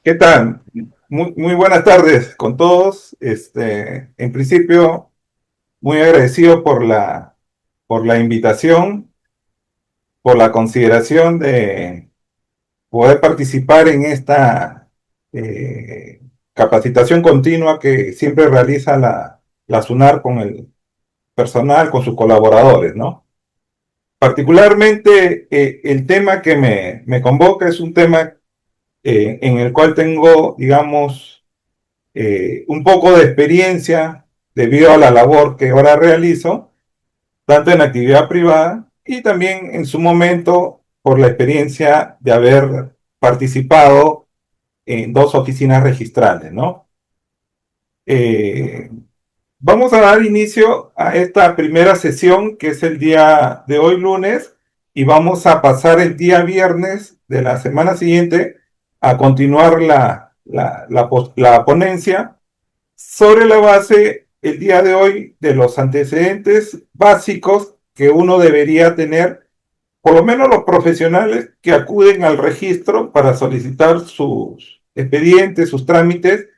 ¿Qué tal? Muy buenas tardes con todos. En principio, muy agradecido por la invitación, por la consideración de poder participar en esta eh, capacitación continua que siempre realiza la SUNAR con el personal, con sus colaboradores, ¿no? Particularmente, el tema que me convoca es un tema en el cual tengo, digamos, un poco de experiencia debido a la labor que ahora realizo, tanto en actividad privada y también en su momento por la experiencia de haber participado en dos oficinas registrales, ¿no? Eh, Vamos a dar inicio a esta primera sesión que es el día de hoy lunes y vamos a pasar el día viernes de la semana siguiente a continuar la ponencia sobre la base el día de hoy de los antecedentes básicos que uno debería tener, por lo menos los profesionales que acuden al registro para solicitar sus expedientes, sus trámites,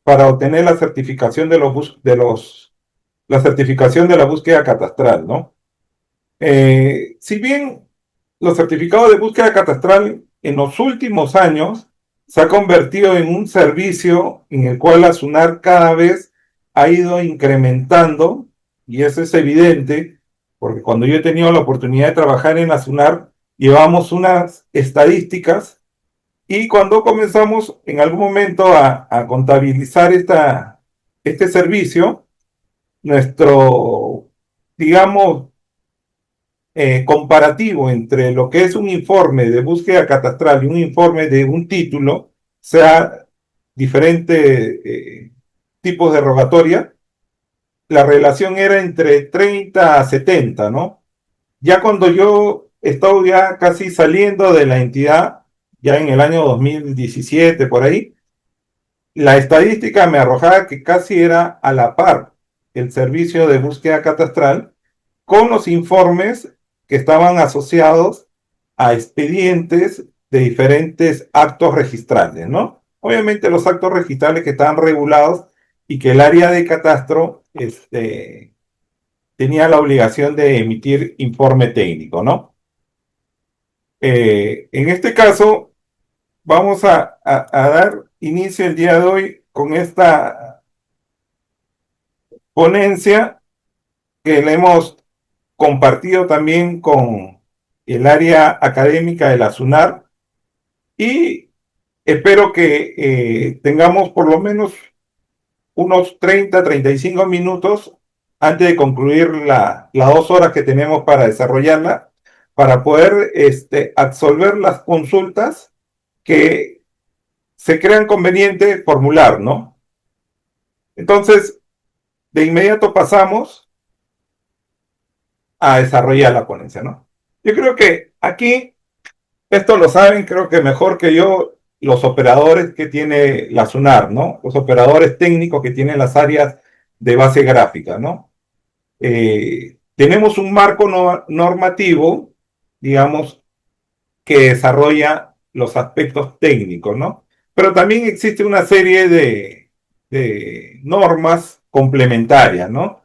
para obtener la certificación la certificación de la búsqueda catastral, ¿no? Si bien los certificados de búsqueda catastral en los últimos años se ha convertido en un servicio en el cual la SUNAR cada vez ha ido incrementando, y eso es evidente, porque cuando yo he tenido la oportunidad de trabajar en la SUNAR, llevamos unas estadísticas y cuando comenzamos en algún momento a contabilizar este servicio, nuestro, digamos, comparativo entre lo que es un informe de búsqueda catastral y un informe de un título, sea diferentes tipos de rogatoria, la relación era entre 30 a 70, ¿no? Ya cuando yo estaba ya casi saliendo de la entidad, ya en el año 2017 por ahí, la estadística me arrojaba que casi era a la par el servicio de búsqueda catastral con los informes que estaban asociados a expedientes de diferentes actos registrales, ¿no? Obviamente los actos registrales que estaban regulados y que el área de catastro tenía la obligación de emitir informe técnico, ¿no? En este caso, vamos a dar inicio el día de hoy con esta ponencia que le hemos compartido también con el área académica de la SUNAR y espero que tengamos por lo menos unos 30 a 35 minutos antes de concluir las 2 horas que tenemos para desarrollarla, para poder absolver las consultas que se crean conveniente formular, ¿no? Entonces, de inmediato pasamos a desarrollar la ponencia, ¿no? Yo creo que aquí esto lo saben, creo que mejor que yo, los operadores que tiene la SUNAR, ¿no? Los operadores técnicos que tienen las áreas de base gráfica, ¿no? Tenemos un marco normativo, digamos, que desarrolla los aspectos técnicos, ¿no? Pero también existe una serie de normas complementarias, ¿no?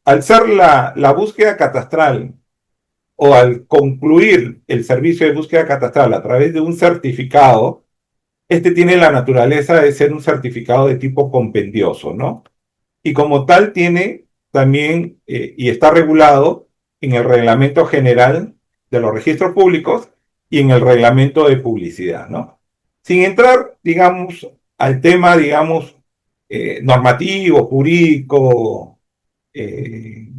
Al ser la búsqueda catastral o al concluir el servicio de búsqueda catastral a través de un certificado, este tiene la naturaleza de ser un certificado de tipo compendioso, ¿no? Y como tal tiene también, y está regulado en el Reglamento General de los Registros Públicos y en el Reglamento de Publicidad, ¿no? Sin entrar, digamos, al tema, digamos, normativo, jurídico, eh,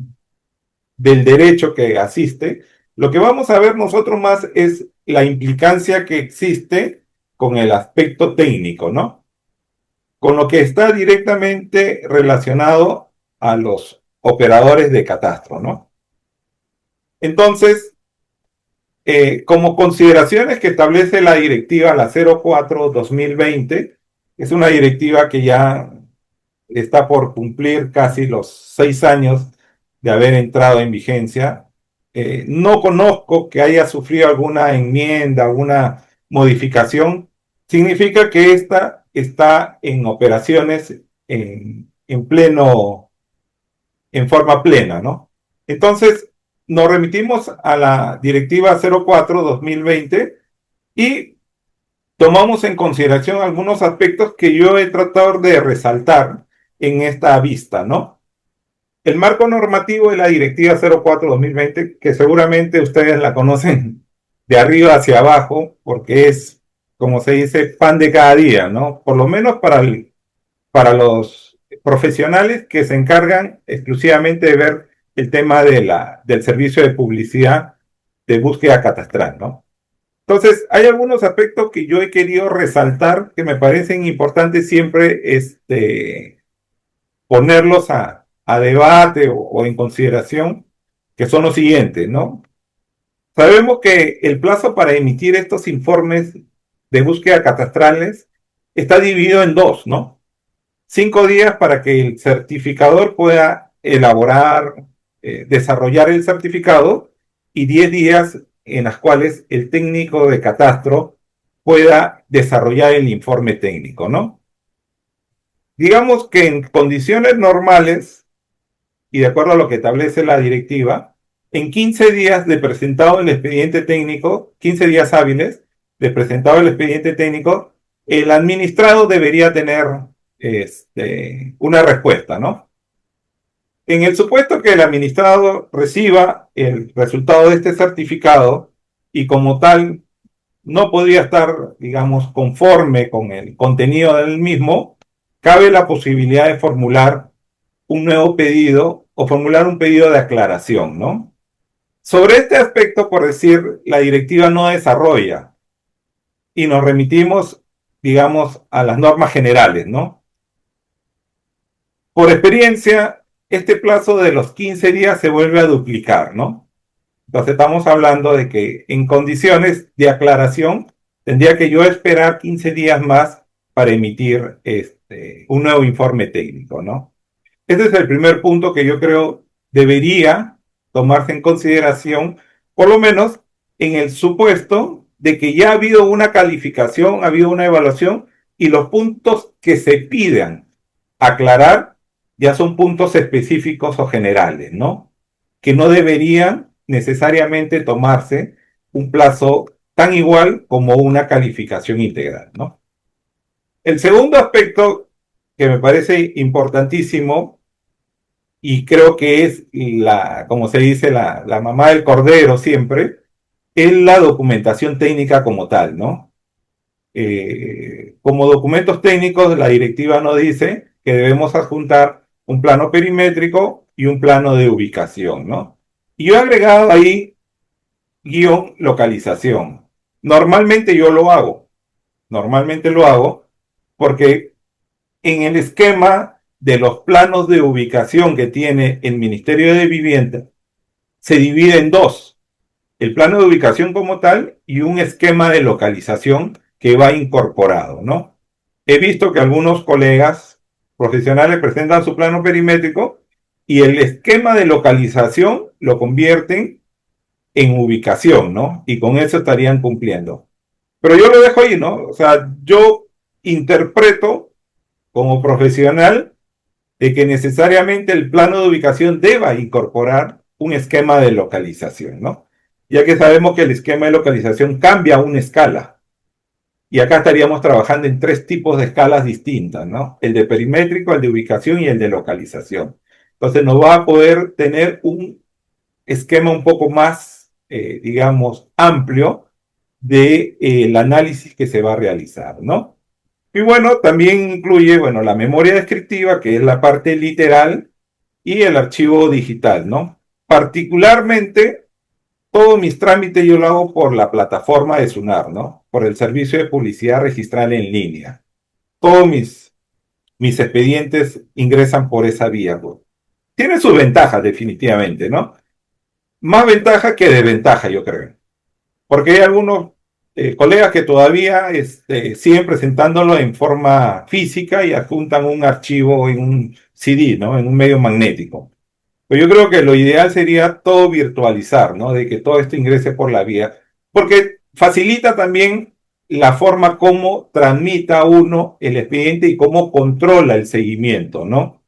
del derecho que asiste, lo que vamos a ver nosotros más es la implicancia que existe con el aspecto técnico, ¿no? Con lo que está directamente relacionado a los operadores de catastro, ¿no? Entonces, como consideraciones que establece la directiva, la 04-2020, es una directiva que ya está por cumplir casi los 6 años de haber entrado en vigencia. No conozco que haya sufrido alguna enmienda, alguna modificación. significa que esta está en operaciones en forma plena, ¿no? Entonces, nos remitimos a la Directiva 04/2020 y tomamos en consideración algunos aspectos que yo he tratado de resaltar en esta vista, ¿no? El marco normativo de la Directiva 04/2020, que seguramente ustedes la conocen de arriba hacia abajo, porque es, como se dice, pan de cada día, ¿no? Por lo menos para los profesionales que se encargan exclusivamente de ver el tema del servicio de publicidad de búsqueda catastral, ¿no? Entonces, hay algunos aspectos que yo he querido resaltar que me parecen importantes siempre ponerlos a debate o en consideración, que son los siguientes, ¿no? Sabemos que el plazo para emitir estos informes de búsqueda catastrales está dividido en dos, ¿no? 5 días para que el certificador pueda elaborar, desarrollar el certificado y 10 días en las cuales el técnico de catastro pueda desarrollar el informe técnico, ¿no? Digamos que en condiciones normales, y de acuerdo a lo que establece la directiva, en 15 días de presentado el expediente técnico, 15 días hábiles de presentado el expediente técnico, el administrado debería tener una respuesta, ¿no? En el supuesto que el administrado reciba el resultado de este certificado y como tal no podría estar, digamos, conforme con el contenido del mismo, cabe la posibilidad de formular un nuevo pedido o formular un pedido de aclaración, ¿no? Sobre este aspecto, por decir, la directiva no desarrolla y nos remitimos, digamos, a las normas generales, ¿no? Por experiencia, este plazo de los 15 días se vuelve a duplicar, ¿no? Entonces estamos hablando de que en condiciones de aclaración tendría que yo esperar 15 días más para emitir un nuevo informe técnico, ¿no? Este es el primer punto que yo creo debería tomarse en consideración, por lo menos en el supuesto de que ya ha habido una calificación, ha habido una evaluación y los puntos que se pidan aclarar ya son puntos específicos o generales, ¿no? Que no deberían necesariamente tomarse un plazo tan igual como una calificación integral, ¿no? El segundo aspecto que me parece importantísimo y creo que es como se dice, la mamá del cordero siempre, es la documentación técnica como tal, ¿no? Como documentos técnicos, la directiva nos dice que debemos adjuntar un plano perimétrico y un plano de ubicación, ¿no? Y yo he agregado ahí guión localización. Normalmente lo hago porque en el esquema de los planos de ubicación que tiene el Ministerio de Vivienda se divide en dos, el plano de ubicación como tal y un esquema de localización que va incorporado, ¿no? He visto que algunos colegas profesionales presentan su plano perimétrico y el esquema de localización lo convierten en ubicación, ¿no? Y con eso estarían cumpliendo. Pero yo lo dejo ahí, ¿no? O sea, yo interpreto como profesional de que necesariamente el plano de ubicación deba incorporar un esquema de localización, ¿no? Ya que sabemos que el esquema de localización cambia a una escala. Y acá estaríamos trabajando en tres tipos de escalas distintas, ¿no? El de perimétrico, el de ubicación y el de localización. Entonces nos va a poder tener un esquema un poco más, digamos, amplio de el análisis que se va a realizar, ¿no? Y bueno, también incluye, bueno, la memoria descriptiva, que es la parte literal, y el archivo digital, ¿no? Particularmente, todos mis trámites yo lo hago por la plataforma de Sunar, ¿no? Por el servicio de publicidad registral en línea. Todos mis expedientes ingresan por esa vía, pues. Tiene sus ventajas, definitivamente, ¿no? Más ventaja que desventaja, yo creo. Porque hay algunos colegas que todavía siguen presentándolo en forma física y adjuntan un archivo en un CD, ¿no? En un medio magnético. Pues yo creo que lo ideal sería todo virtualizar, ¿no? De que todo esto ingrese por la vía. Porque facilita también la forma como tramita uno el expediente y cómo controla el seguimiento, ¿no?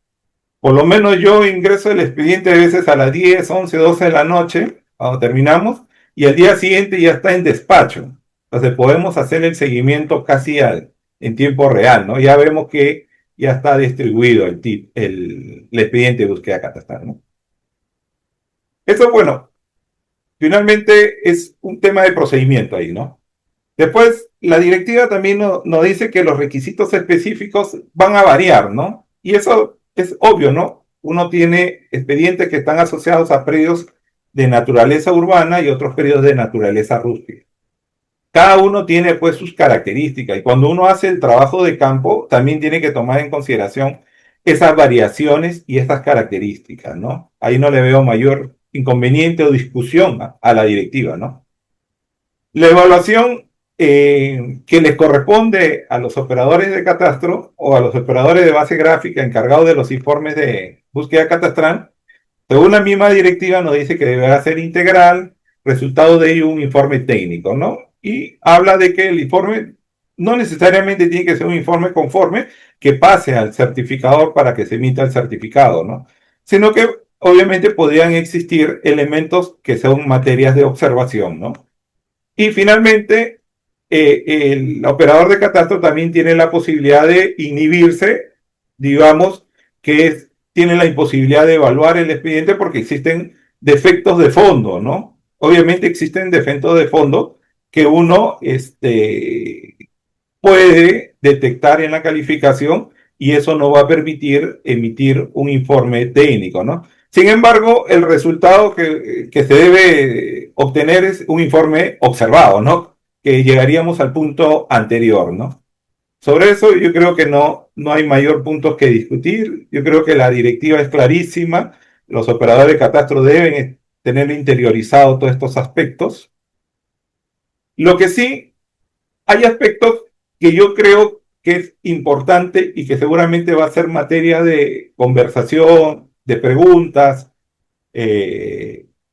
Por lo menos yo ingreso el expediente a veces a las 10, 11, 12 de la noche, cuando terminamos, y al día siguiente ya está en despacho. Entonces podemos hacer el seguimiento casi en tiempo real, ¿no? Ya vemos que ya está distribuido el expediente de búsqueda catastral, ¿no? Eso, bueno, finalmente es un tema de procedimiento ahí, ¿no? Después, la directiva también nos dice que los requisitos específicos van a variar, ¿no? Y eso es obvio, ¿no? Uno tiene expedientes que están asociados a predios de naturaleza urbana y otros predios de naturaleza rústica. Cada uno tiene pues sus características y cuando uno hace el trabajo de campo también tiene que tomar en consideración esas variaciones y estas características, ¿no? Ahí no le veo mayor inconveniente o discusión a la directiva, ¿no? La evaluación que les corresponde a los operadores de catastro o a los operadores de base gráfica encargados de los informes de búsqueda catastral, según la misma directiva nos dice que deberá ser integral, resultado de ello un informe técnico, ¿no? Y habla de que el informe no necesariamente tiene que ser un informe conforme que pase al certificador para que se emita el certificado, ¿no? Sino que obviamente podrían existir elementos que son materias de observación, ¿no? Y finalmente, el operador de catastro también tiene la posibilidad de inhibirse, digamos, tiene la imposibilidad de evaluar el expediente porque existen defectos de fondo, ¿no? Obviamente existen defectos de fondo que uno puede detectar en la calificación y eso no va a permitir emitir un informe técnico, ¿no? Sin embargo, el resultado que se debe obtener es un informe observado, ¿no? Que llegaríamos al punto anterior, ¿no? Sobre eso yo creo que no hay mayor puntos que discutir. Yo creo que la directiva es clarísima. Los operadores de catastro deben tener interiorizado todos estos aspectos. Lo que sí hay aspectos que yo creo que es importante y que seguramente va a ser materia de conversación, de preguntas.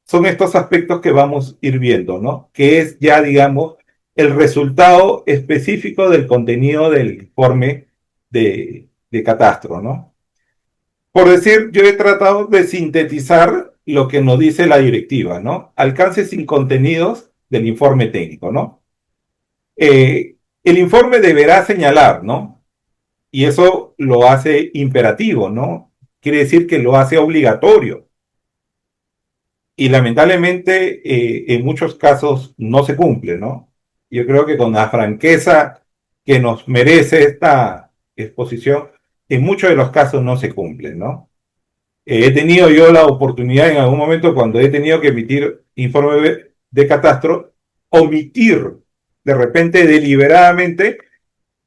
Son estos aspectos que vamos a ir viendo, ¿no? Que es ya, digamos, el resultado específico del contenido del informe de catastro, ¿no? Por decir, yo he tratado de sintetizar lo que nos dice la directiva, ¿no? Alcance sin contenidos del informe técnico, ¿no? El informe deberá señalar, ¿no? Y eso lo hace imperativo, ¿no? Quiere decir que lo hace obligatorio. Y lamentablemente en muchos casos no se cumple, ¿no? Yo creo que con la franqueza que nos merece esta exposición, en muchos de los casos no se cumple, ¿no? He tenido yo la oportunidad en algún momento cuando he tenido que emitir informe de catastro, omitir de repente deliberadamente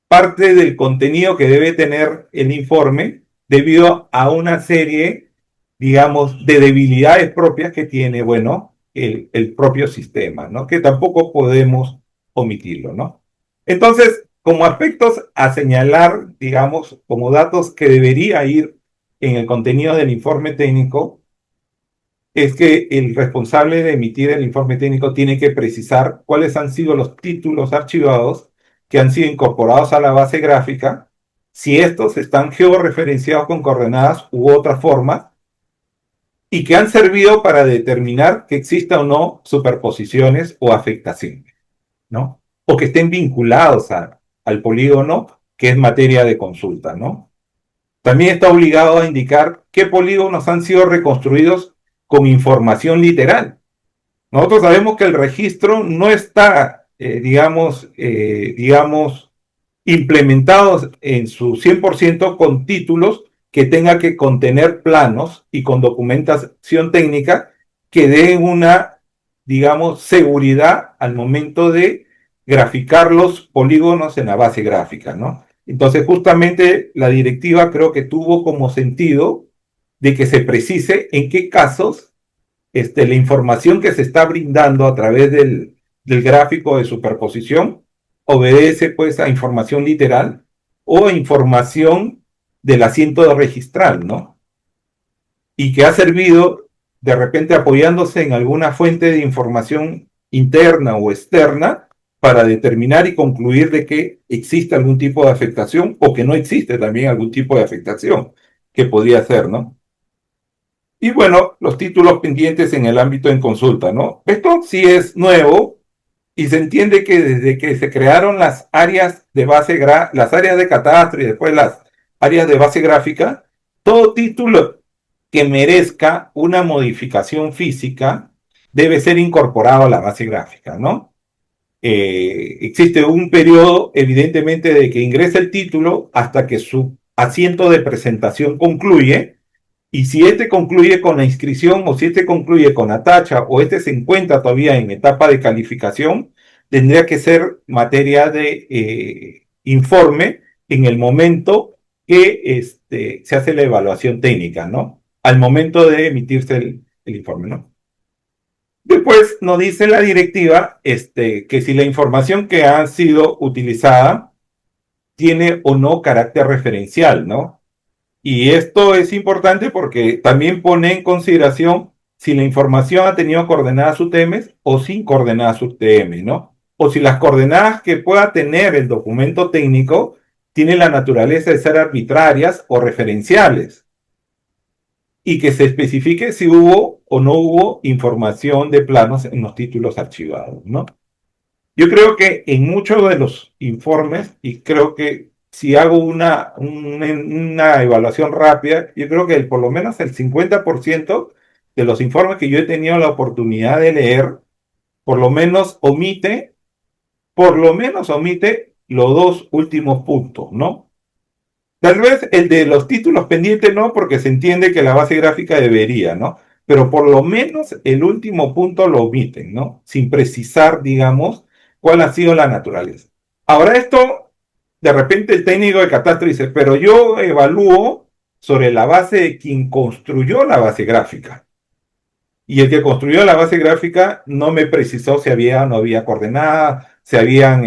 parte del contenido que debe tener el informe debido a una serie, digamos, de debilidades propias que tiene, bueno, el propio sistema, ¿no? Que tampoco podemos omitirlo, ¿no? Entonces, como aspectos a señalar, digamos, como datos que debería ir en el contenido del informe técnico, es que el responsable de emitir el informe técnico tiene que precisar cuáles han sido los títulos archivados que han sido incorporados a la base gráfica, si estos están georreferenciados con coordenadas u otra forma, y que han servido para determinar que exista o no superposiciones o afectaciones, ¿no? O que estén vinculados al polígono, que es materia de consulta, ¿no? También está obligado a indicar qué polígonos han sido reconstruidos con información literal. Nosotros sabemos que el registro no está, digamos, implementados en su 100% con títulos que tenga que contener planos y con documentación técnica que den una, digamos, seguridad al momento de graficar los polígonos en la base gráfica, ¿no? Entonces, justamente la directiva creo que tuvo como sentido de que se precise en qué casos la información que se está brindando a través del gráfico de superposición obedece pues a información literal o a información del asiento registral, ¿no? Y que ha servido de repente apoyándose en alguna fuente de información interna o externa para determinar y concluir de que existe algún tipo de afectación o que no existe también algún tipo de afectación que podría ser, ¿no? Y bueno, los títulos pendientes en el ámbito en consulta, ¿no? Esto sí es nuevo y se entiende que desde que se crearon las áreas de las áreas de catastro y después las áreas de base gráfica, todo título que merezca una modificación física debe ser incorporado a la base gráfica, ¿no? Existe un periodo, evidentemente, de que ingresa el título hasta que su asiento de presentación concluye, y si este concluye con la inscripción o si este concluye con la tacha o este se encuentra todavía en etapa de calificación, tendría que ser materia de informe en el momento que se hace la evaluación técnica, ¿no? Al momento de emitirse el informe, ¿no? Después nos dice la directiva que si la información que ha sido utilizada tiene o no carácter referencial, ¿no? Y esto es importante porque también pone en consideración si la información ha tenido coordenadas UTM o sin coordenadas UTM, ¿no? O si las coordenadas que pueda tener el documento técnico tienen la naturaleza de ser arbitrarias o referenciales y que se especifique si hubo o no hubo información de planos en los títulos archivados, ¿no? Yo creo que en muchos de los informes, y creo que si hago una evaluación rápida, yo creo que por lo menos el 50% de los informes que yo he tenido la oportunidad de leer, por lo menos omite los dos últimos puntos, ¿no? Tal vez el de los títulos pendientes no, porque se entiende que la base gráfica debería, ¿no? Pero por lo menos el último punto lo omiten, ¿no? Sin precisar, digamos, cuál ha sido la naturaleza. Ahora esto, de repente el técnico de catastro dice, pero yo evalúo sobre la base de quien construyó la base gráfica. Y el que construyó la base gráfica no me precisó si había o no había coordenadas, si habían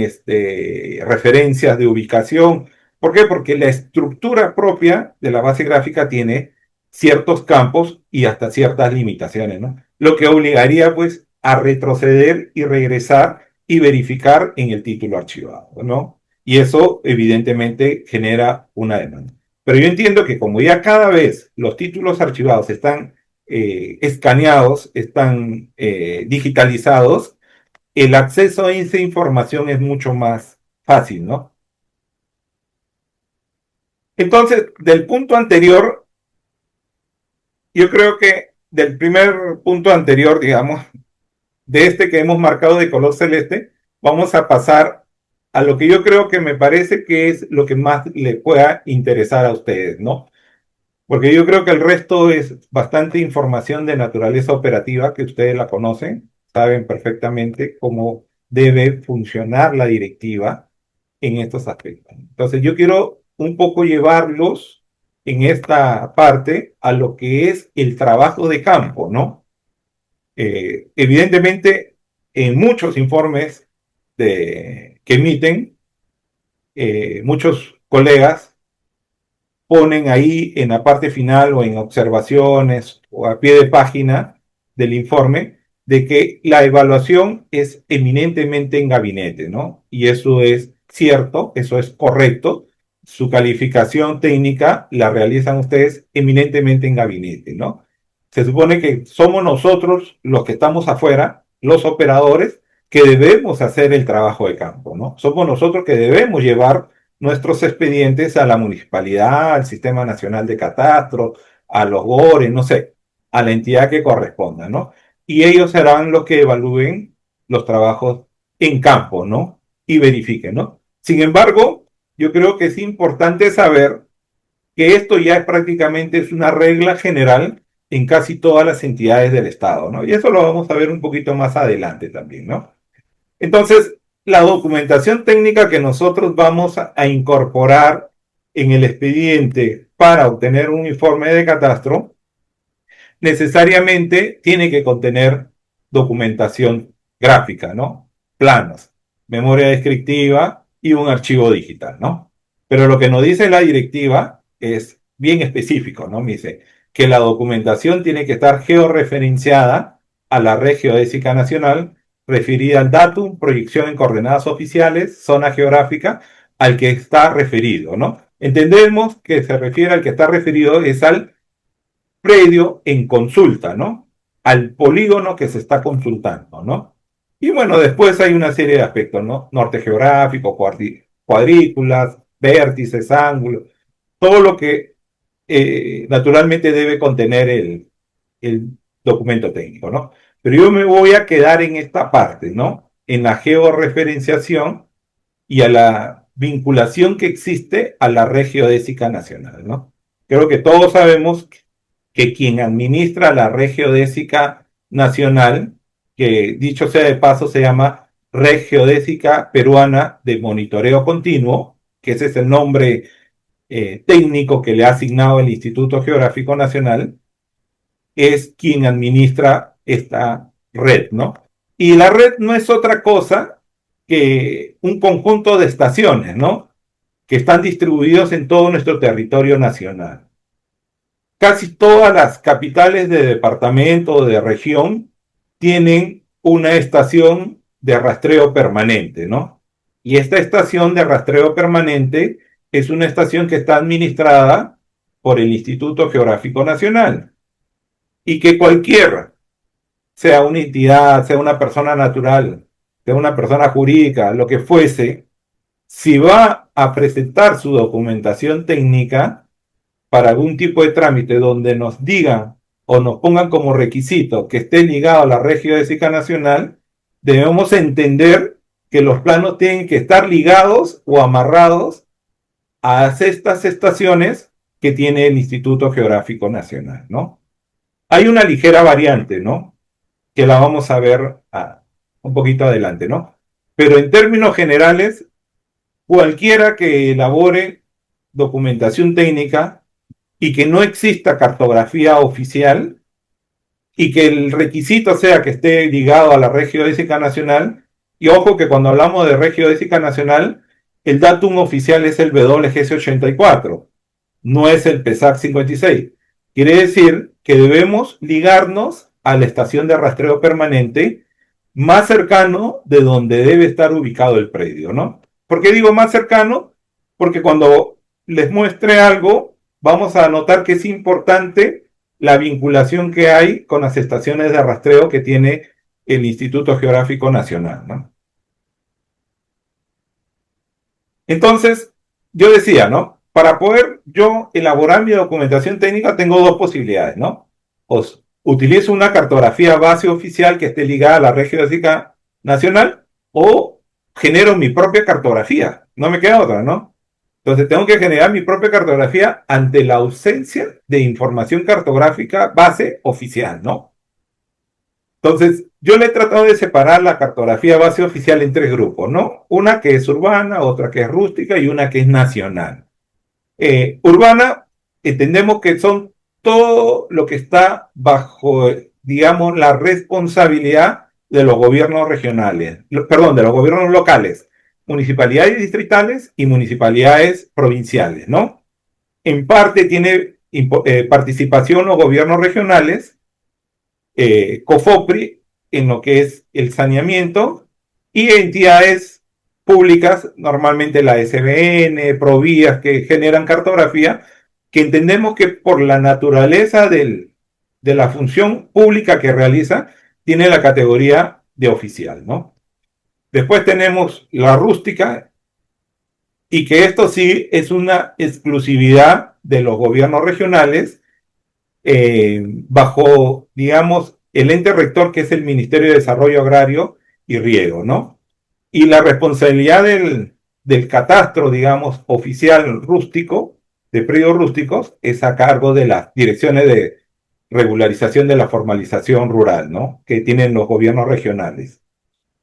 referencias de ubicación. ¿Por qué? Porque la estructura propia de la base gráfica tiene ciertos campos y hasta ciertas limitaciones, ¿no? Lo que obligaría pues a retroceder y regresar y verificar en el título archivado, ¿no? Y eso evidentemente genera una demanda. Pero yo entiendo que como ya cada vez los títulos archivados están escaneados, están digitalizados, el acceso a esa información es mucho más fácil, ¿no? Entonces, del punto anterior, yo creo que del primer punto anterior, digamos, de este que hemos marcado de color celeste, vamos a pasar a lo que yo creo que me parece que es lo que más le pueda interesar a ustedes, ¿no? Porque yo creo que el resto es bastante información de naturaleza operativa que ustedes la conocen, saben perfectamente cómo debe funcionar la directiva en estos aspectos. Entonces yo quiero un poco llevarlos en esta parte a lo que es el trabajo de campo, ¿no? Evidentemente, en muchos informes que emiten, muchos colegas ponen ahí en la parte final o en observaciones o a pie de página del informe de que la evaluación es eminentemente en gabinete, ¿no? Y eso es cierto, eso es correcto. Su calificación técnica la realizan ustedes eminentemente en gabinete, ¿no? Se supone que somos nosotros los que estamos afuera, los operadores, que debemos hacer el trabajo de campo, ¿no? Somos nosotros que debemos llevar nuestros expedientes a la municipalidad, al Sistema Nacional de Catastro, a los GORES, no sé, a la entidad que corresponda, ¿no? Y ellos serán los que evalúen los trabajos en campo, ¿no? Y verifiquen, ¿no? Sin embargo, yo creo que es importante saber que esto ya es prácticamente es una regla general en casi todas las entidades del Estado, ¿no? Y eso lo vamos a ver un poquito más adelante también, ¿no? Entonces, la documentación técnica que nosotros vamos a incorporar en el expediente para obtener un informe de catastro, necesariamente tiene que contener documentación gráfica, ¿no? Planos, memoria descriptiva y un archivo digital, ¿no? Pero lo que nos dice la directiva es bien específico, ¿no? Me dice que la documentación tiene que estar georreferenciada a la red geodésica nacional referida al datum, proyección en coordenadas oficiales, zona geográfica, al que está referido, ¿no? Entendemos que se refiere al que está referido es al predio en consulta, ¿no? Al polígono que se está consultando, ¿no? Y bueno, después hay una serie de aspectos, ¿no? Norte geográfico, cuadrículas, vértices, ángulos, todo lo que naturalmente debe contener el documento técnico, ¿no? Pero yo me voy a quedar en esta parte, ¿no? En la georreferenciación y a la vinculación que existe a la red geodésica nacional, ¿no? Creo que todos sabemos que quien administra la red geodésica nacional, que dicho sea de paso se llama Red Geodésica Peruana de Monitoreo Continuo, que ese es el nombre técnico que le ha asignado el Instituto Geográfico Nacional, es quien administra esta red, ¿no? Y la red no es otra cosa que un conjunto de estaciones, ¿no? Que están distribuidos en todo nuestro territorio nacional. Casi todas las capitales de departamento o de región tienen una estación de rastreo permanente, ¿no? Y esta estación de rastreo permanente es una estación que está administrada por el Instituto Geográfico Nacional y que cualquiera, sea una entidad, sea una persona natural, sea una persona jurídica, lo que fuese, si va a presentar su documentación técnica para algún tipo de trámite donde nos digan o nos pongan como requisito que esté ligado a la red geodésica nacional, debemos entender que los planos tienen que estar ligados o amarrados a estas estaciones que tiene el Instituto Geográfico Nacional, ¿no? Hay una ligera variante, ¿no? Que la vamos a ver un poquito adelante, ¿no? Pero en términos generales, cualquiera que elabore documentación técnica y que no exista cartografía oficial y que el requisito sea que esté ligado a la red geodésica nacional, y ojo que cuando hablamos de red geodésica nacional, el datum oficial es el WGS 84, no es el PESAC 56. Quiere decir que debemos ligarnos a la estación de rastreo permanente más cercano de donde debe estar ubicado el predio, ¿no? ¿Por qué digo más cercano? Porque cuando les muestre algo, vamos a notar que es importante la vinculación que hay con las estaciones de rastreo que tiene el Instituto Geográfico Nacional, ¿no? Entonces, yo decía, ¿no? Para poder yo elaborar mi documentación técnica tengo dos posibilidades, ¿no? Os utilizo una cartografía base oficial que esté ligada a la red geodésica nacional o genero mi propia cartografía. No me queda otra, ¿no? Entonces tengo que generar mi propia cartografía ante la ausencia de información cartográfica base oficial, ¿no? Entonces, yo le he tratado de separar la cartografía base oficial en tres grupos, ¿no? Una que es urbana, otra que es rústica y una que es nacional. Urbana, entendemos que son todo lo que está bajo, digamos, la responsabilidad de los gobiernos regionales, perdón, de los gobiernos locales, municipalidades distritales y municipalidades provinciales, ¿no? En parte tiene participación los gobiernos regionales, COFOPRI, en lo que es el saneamiento, y entidades públicas, normalmente la SBN, Provías, que generan cartografía, que entendemos que por la naturaleza de la función pública que realiza, tiene la categoría de oficial, ¿no? Después tenemos la rústica, y que esto sí es una exclusividad de los gobiernos regionales, bajo, digamos, el ente rector que es el Ministerio de Desarrollo Agrario y Riego, ¿no? Y la responsabilidad del catastro, digamos, oficial rústico, de predios rústicos, es a cargo de las direcciones de regularización de la formalización rural, ¿no? Que tienen los gobiernos regionales.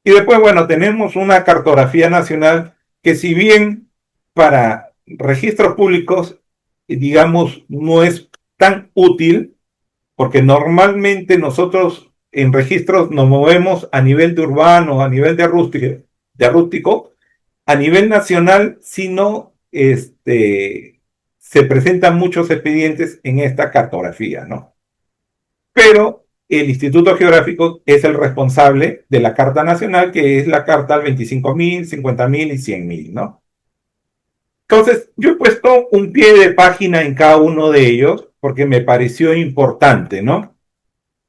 Y después, bueno, tenemos una cartografía nacional que si bien para registros públicos, digamos, no es tan útil, porque normalmente nosotros en registros nos movemos a nivel de urbano, a nivel de rústico, a nivel nacional, si no se presentan muchos expedientes en esta cartografía, ¿no? Pero el Instituto Geográfico es el responsable de la Carta Nacional, que es la Carta al 25.000, 50.000 y 100.000, ¿no? Entonces, yo he puesto un pie de página en cada uno de ellos porque me pareció importante, ¿no?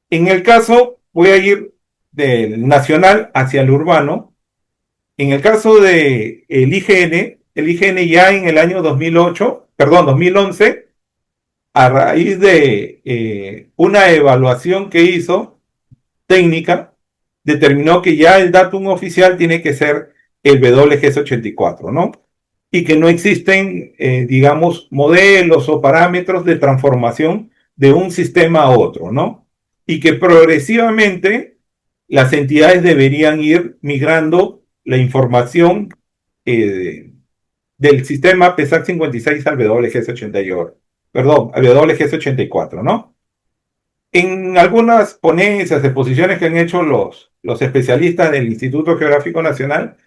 En el caso, voy a ir del nacional hacia el urbano. En el caso de el IGN ya en el año 2008, perdón, 2011, a raíz de una evaluación que hizo técnica, determinó que ya el datum oficial tiene que ser el WGS84, ¿no? Y que no existen, digamos, modelos o parámetros de transformación de un sistema a otro, ¿no? Y que progresivamente las entidades deberían ir migrando la información del sistema PESAC 56 al WGS88, perdón, al WGS84, ¿no? En algunas ponencias, exposiciones que han hecho los especialistas del Instituto Geográfico Nacional,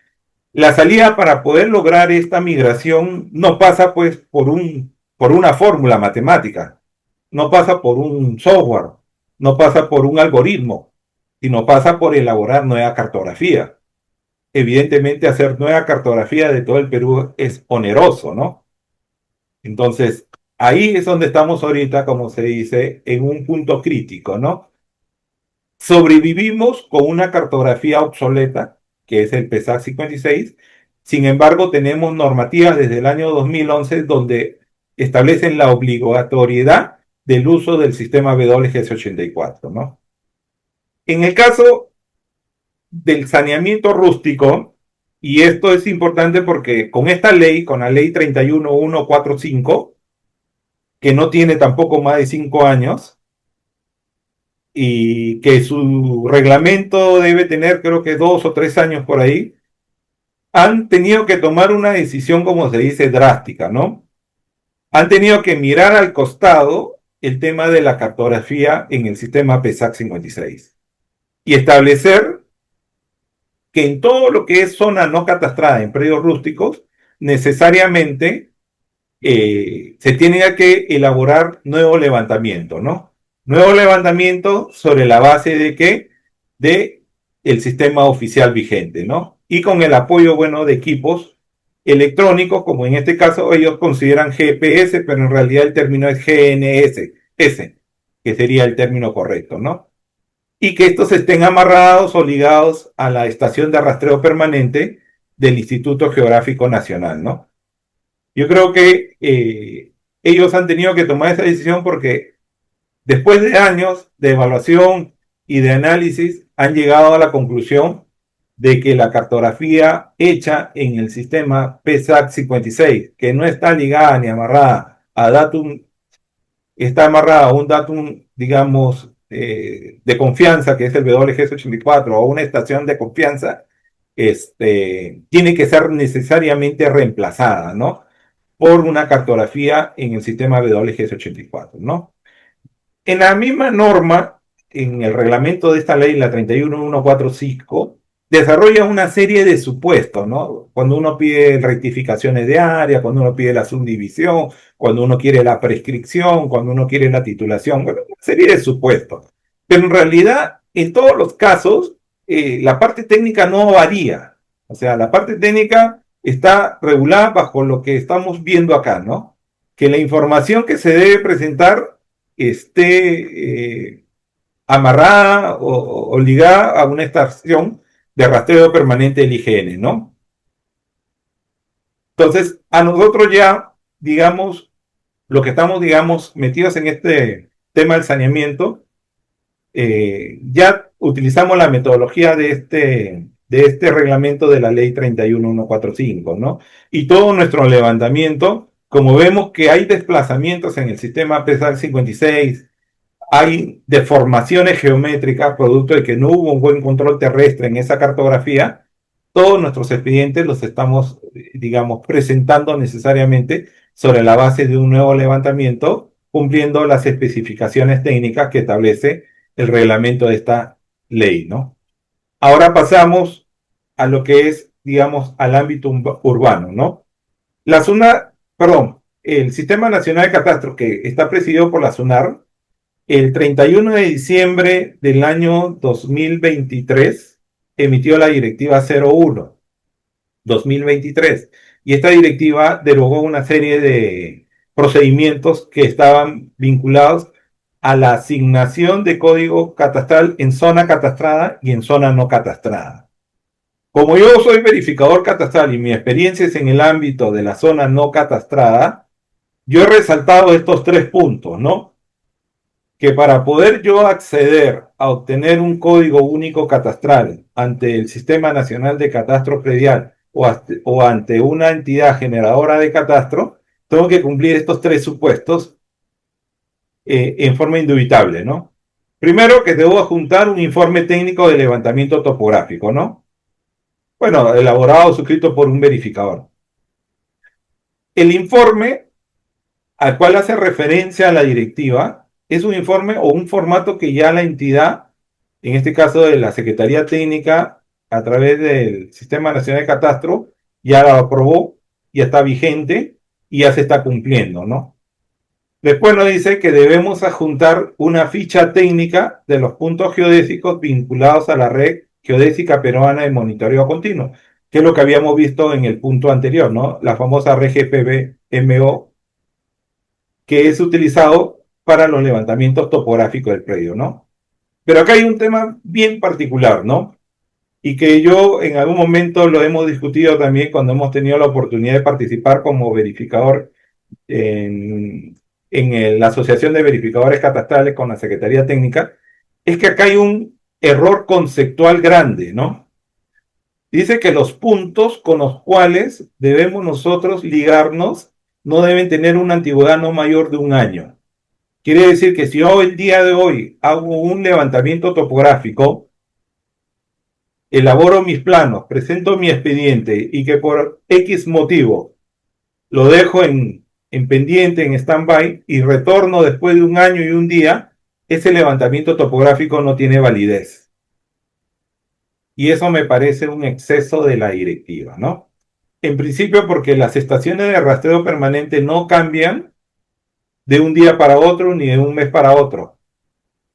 la salida para poder lograr esta migración no pasa pues por una fórmula matemática, no pasa por un software, no pasa por un algoritmo, sino pasa por elaborar nueva cartografía. Evidentemente hacer nueva cartografía de todo el Perú es oneroso, ¿no? Entonces, ahí es donde estamos ahorita, como se dice, en un punto crítico, ¿no? Sobrevivimos con una cartografía obsoleta, que es el PESAC 56. Sin embargo, tenemos normativas desde el año 2011 donde establecen la obligatoriedad del uso del sistema WGS84, ¿no? En el caso del saneamiento rústico, y esto es importante porque con esta ley, con la ley 31145, que no tiene tampoco más de 5 años, y que su reglamento debe tener creo que 2 o 3 años por ahí, han tenido que tomar una decisión, como se dice, drástica, ¿no? Han tenido que mirar al costado el tema de la cartografía en el sistema PESAC 56 y establecer que en todo lo que es zona no catastrada en predios rústicos, necesariamente se tiene que elaborar nuevo levantamiento, ¿no? Nuevo levantamiento sobre la base de qué? De el sistema oficial vigente, ¿no? Y con el apoyo, bueno, de equipos electrónicos, como en este caso ellos consideran GPS, pero en realidad el término es GNS, que sería el término correcto, ¿no? Y que estos estén amarrados o ligados a la estación de rastreo permanente del Instituto Geográfico Nacional, ¿no? Yo creo que ellos han tenido que tomar esa decisión porque después de años de evaluación y de análisis han llegado a la conclusión de que la cartografía hecha en el sistema PESAC 56, que no está ligada ni amarrada a datum, está amarrada a un datum, digamos, de confianza, que es el WGS84, o a una estación de confianza, tiene que ser necesariamente reemplazada, ¿no? Por una cartografía en el sistema WGS84, ¿no? En la misma norma, en el reglamento de esta ley, la 31145, desarrolla una serie de supuestos, ¿no? Cuando uno pide rectificaciones de área, cuando uno pide la subdivisión, cuando uno quiere la prescripción, cuando uno quiere la titulación, bueno, una serie de supuestos. Pero en realidad, en todos los casos, la parte técnica no varía. O sea, la parte técnica está regulada bajo lo que estamos viendo acá, ¿no? Que la información que se debe presentar esté amarrada o ligada a una estación de rastreo permanente del IGN, ¿no? Entonces, a nosotros ya, digamos, lo que estamos, digamos, metidos en este tema del saneamiento, ya utilizamos la metodología de este reglamento de la ley 31145, ¿no? Y todo nuestro levantamiento, como vemos que hay desplazamientos en el sistema PESAC 56, hay deformaciones geométricas producto de que no hubo un buen control terrestre en esa cartografía, todos nuestros expedientes los estamos, digamos, presentando necesariamente sobre la base de un nuevo levantamiento, cumpliendo las especificaciones técnicas que establece el reglamento de esta ley, ¿no? Ahora pasamos a lo que es, digamos, al ámbito urbano, ¿no? La SUNAR, perdón, el Sistema Nacional de Catastro, que está presidido por la SUNAR, El 31 de diciembre del año 2023 emitió la Directiva 01/2023 y esta directiva derogó una serie de procedimientos que estaban vinculados a la asignación de código catastral en zona catastrada y en zona no catastrada. Como yo soy verificador catastral y mi experiencia es en el ámbito de la zona no catastrada, yo he resaltado estos 3 puntos, ¿no? Que para poder yo acceder a obtener un código único catastral ante el Sistema Nacional de Catastro Predial o ante una entidad generadora de catastro, tengo que cumplir estos 3 supuestos en forma indubitable, ¿no? Primero, que debo adjuntar un informe técnico de levantamiento topográfico, ¿no? Bueno, elaborado o suscrito por un verificador. El informe al cual hace referencia a la directiva es un informe o un formato que ya la entidad, en este caso de la Secretaría Técnica, a través del Sistema Nacional de Catastro, ya la aprobó, ya está vigente y ya se está cumpliendo, ¿no? Después nos dice que debemos adjuntar una ficha técnica de los puntos geodésicos vinculados a la red geodésica peruana de monitoreo continuo, que es lo que habíamos visto en el punto anterior, ¿no? La famosa red GPB-MO, que es utilizado para los levantamientos topográficos del predio, ¿no? Pero acá hay un tema bien particular, ¿no? Y que yo en algún momento lo hemos discutido también cuando hemos tenido la oportunidad de participar como verificador en la Asociación de Verificadores Catastrales con la Secretaría Técnica, es que acá hay un error conceptual grande, ¿no? Dice que los puntos con los cuales debemos nosotros ligarnos no deben tener una antigüedad no mayor de 1 año. Quiere decir que si yo el día de hoy hago un levantamiento topográfico, elaboro mis planos, presento mi expediente y que por X motivo lo dejo en pendiente, en stand-by, y retorno después de 1 año y un día, ese levantamiento topográfico no tiene validez. Y eso me parece un exceso de la directiva, ¿no? En principio porque las estaciones de rastreo permanente no cambian de un día para otro ni de un mes para otro.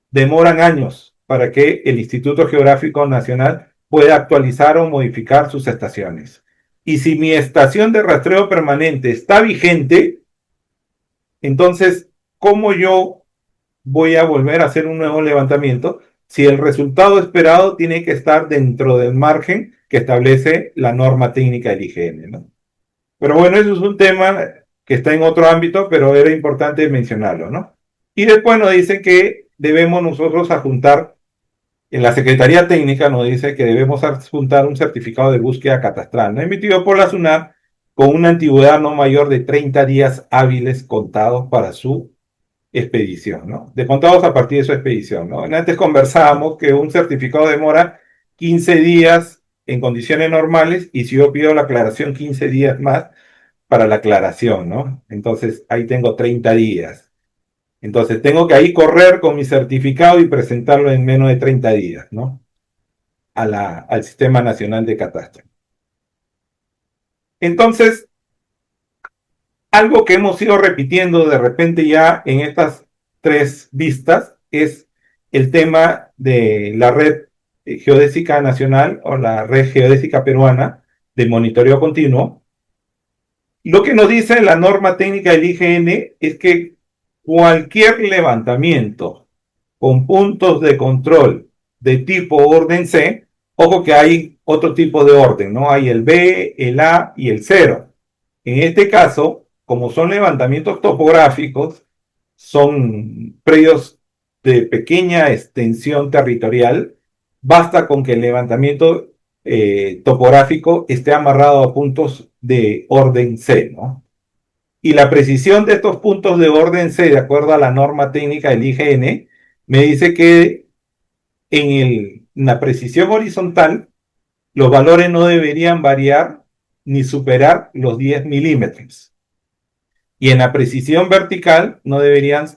Demoran años para que el Instituto Geográfico Nacional pueda actualizar o modificar sus estaciones. Y si mi estación de rastreo permanente está vigente, entonces, ¿cómo yo voy a volver a hacer un nuevo levantamiento si el resultado esperado tiene que estar dentro del margen que establece la norma técnica del IGN, ¿no? Pero bueno, eso es un tema que está en otro ámbito, pero era importante mencionarlo, ¿no? Y después nos dicen que debemos nosotros adjuntar, en la Secretaría Técnica nos dice que debemos adjuntar un certificado de búsqueda catastral, ¿no? Emitido por la SUNAT con una antigüedad no mayor de 30 días hábiles contados para su expedición, ¿no? De contados a partir de su expedición, ¿no? Antes conversábamos que un certificado demora 15 días en condiciones normales y si yo pido la aclaración 15 días más para la aclaración, ¿no? Entonces ahí tengo 30 días. Entonces tengo que ahí correr con mi certificado y presentarlo en menos de 30 días, ¿no? Al Sistema Nacional de Catastro. Entonces, algo que hemos ido repitiendo de repente ya en estas 3 vistas es el tema de la red geodésica nacional o la red geodésica peruana de monitoreo continuo. Lo que nos dice la norma técnica del IGN es que cualquier levantamiento con puntos de control de tipo orden C, ojo que hay otro tipo de orden, ¿no? Hay el B, el A y el 0. En este caso, como son levantamientos topográficos, son predios de pequeña extensión territorial, basta con que el levantamiento topográfico esté amarrado a puntos de orden C, ¿no? Y la precisión de estos puntos de orden C, de acuerdo a la norma técnica del IGN, me dice que en la precisión horizontal, los valores no deberían variar ni superar los 10 milímetros. Y en la precisión vertical no deberían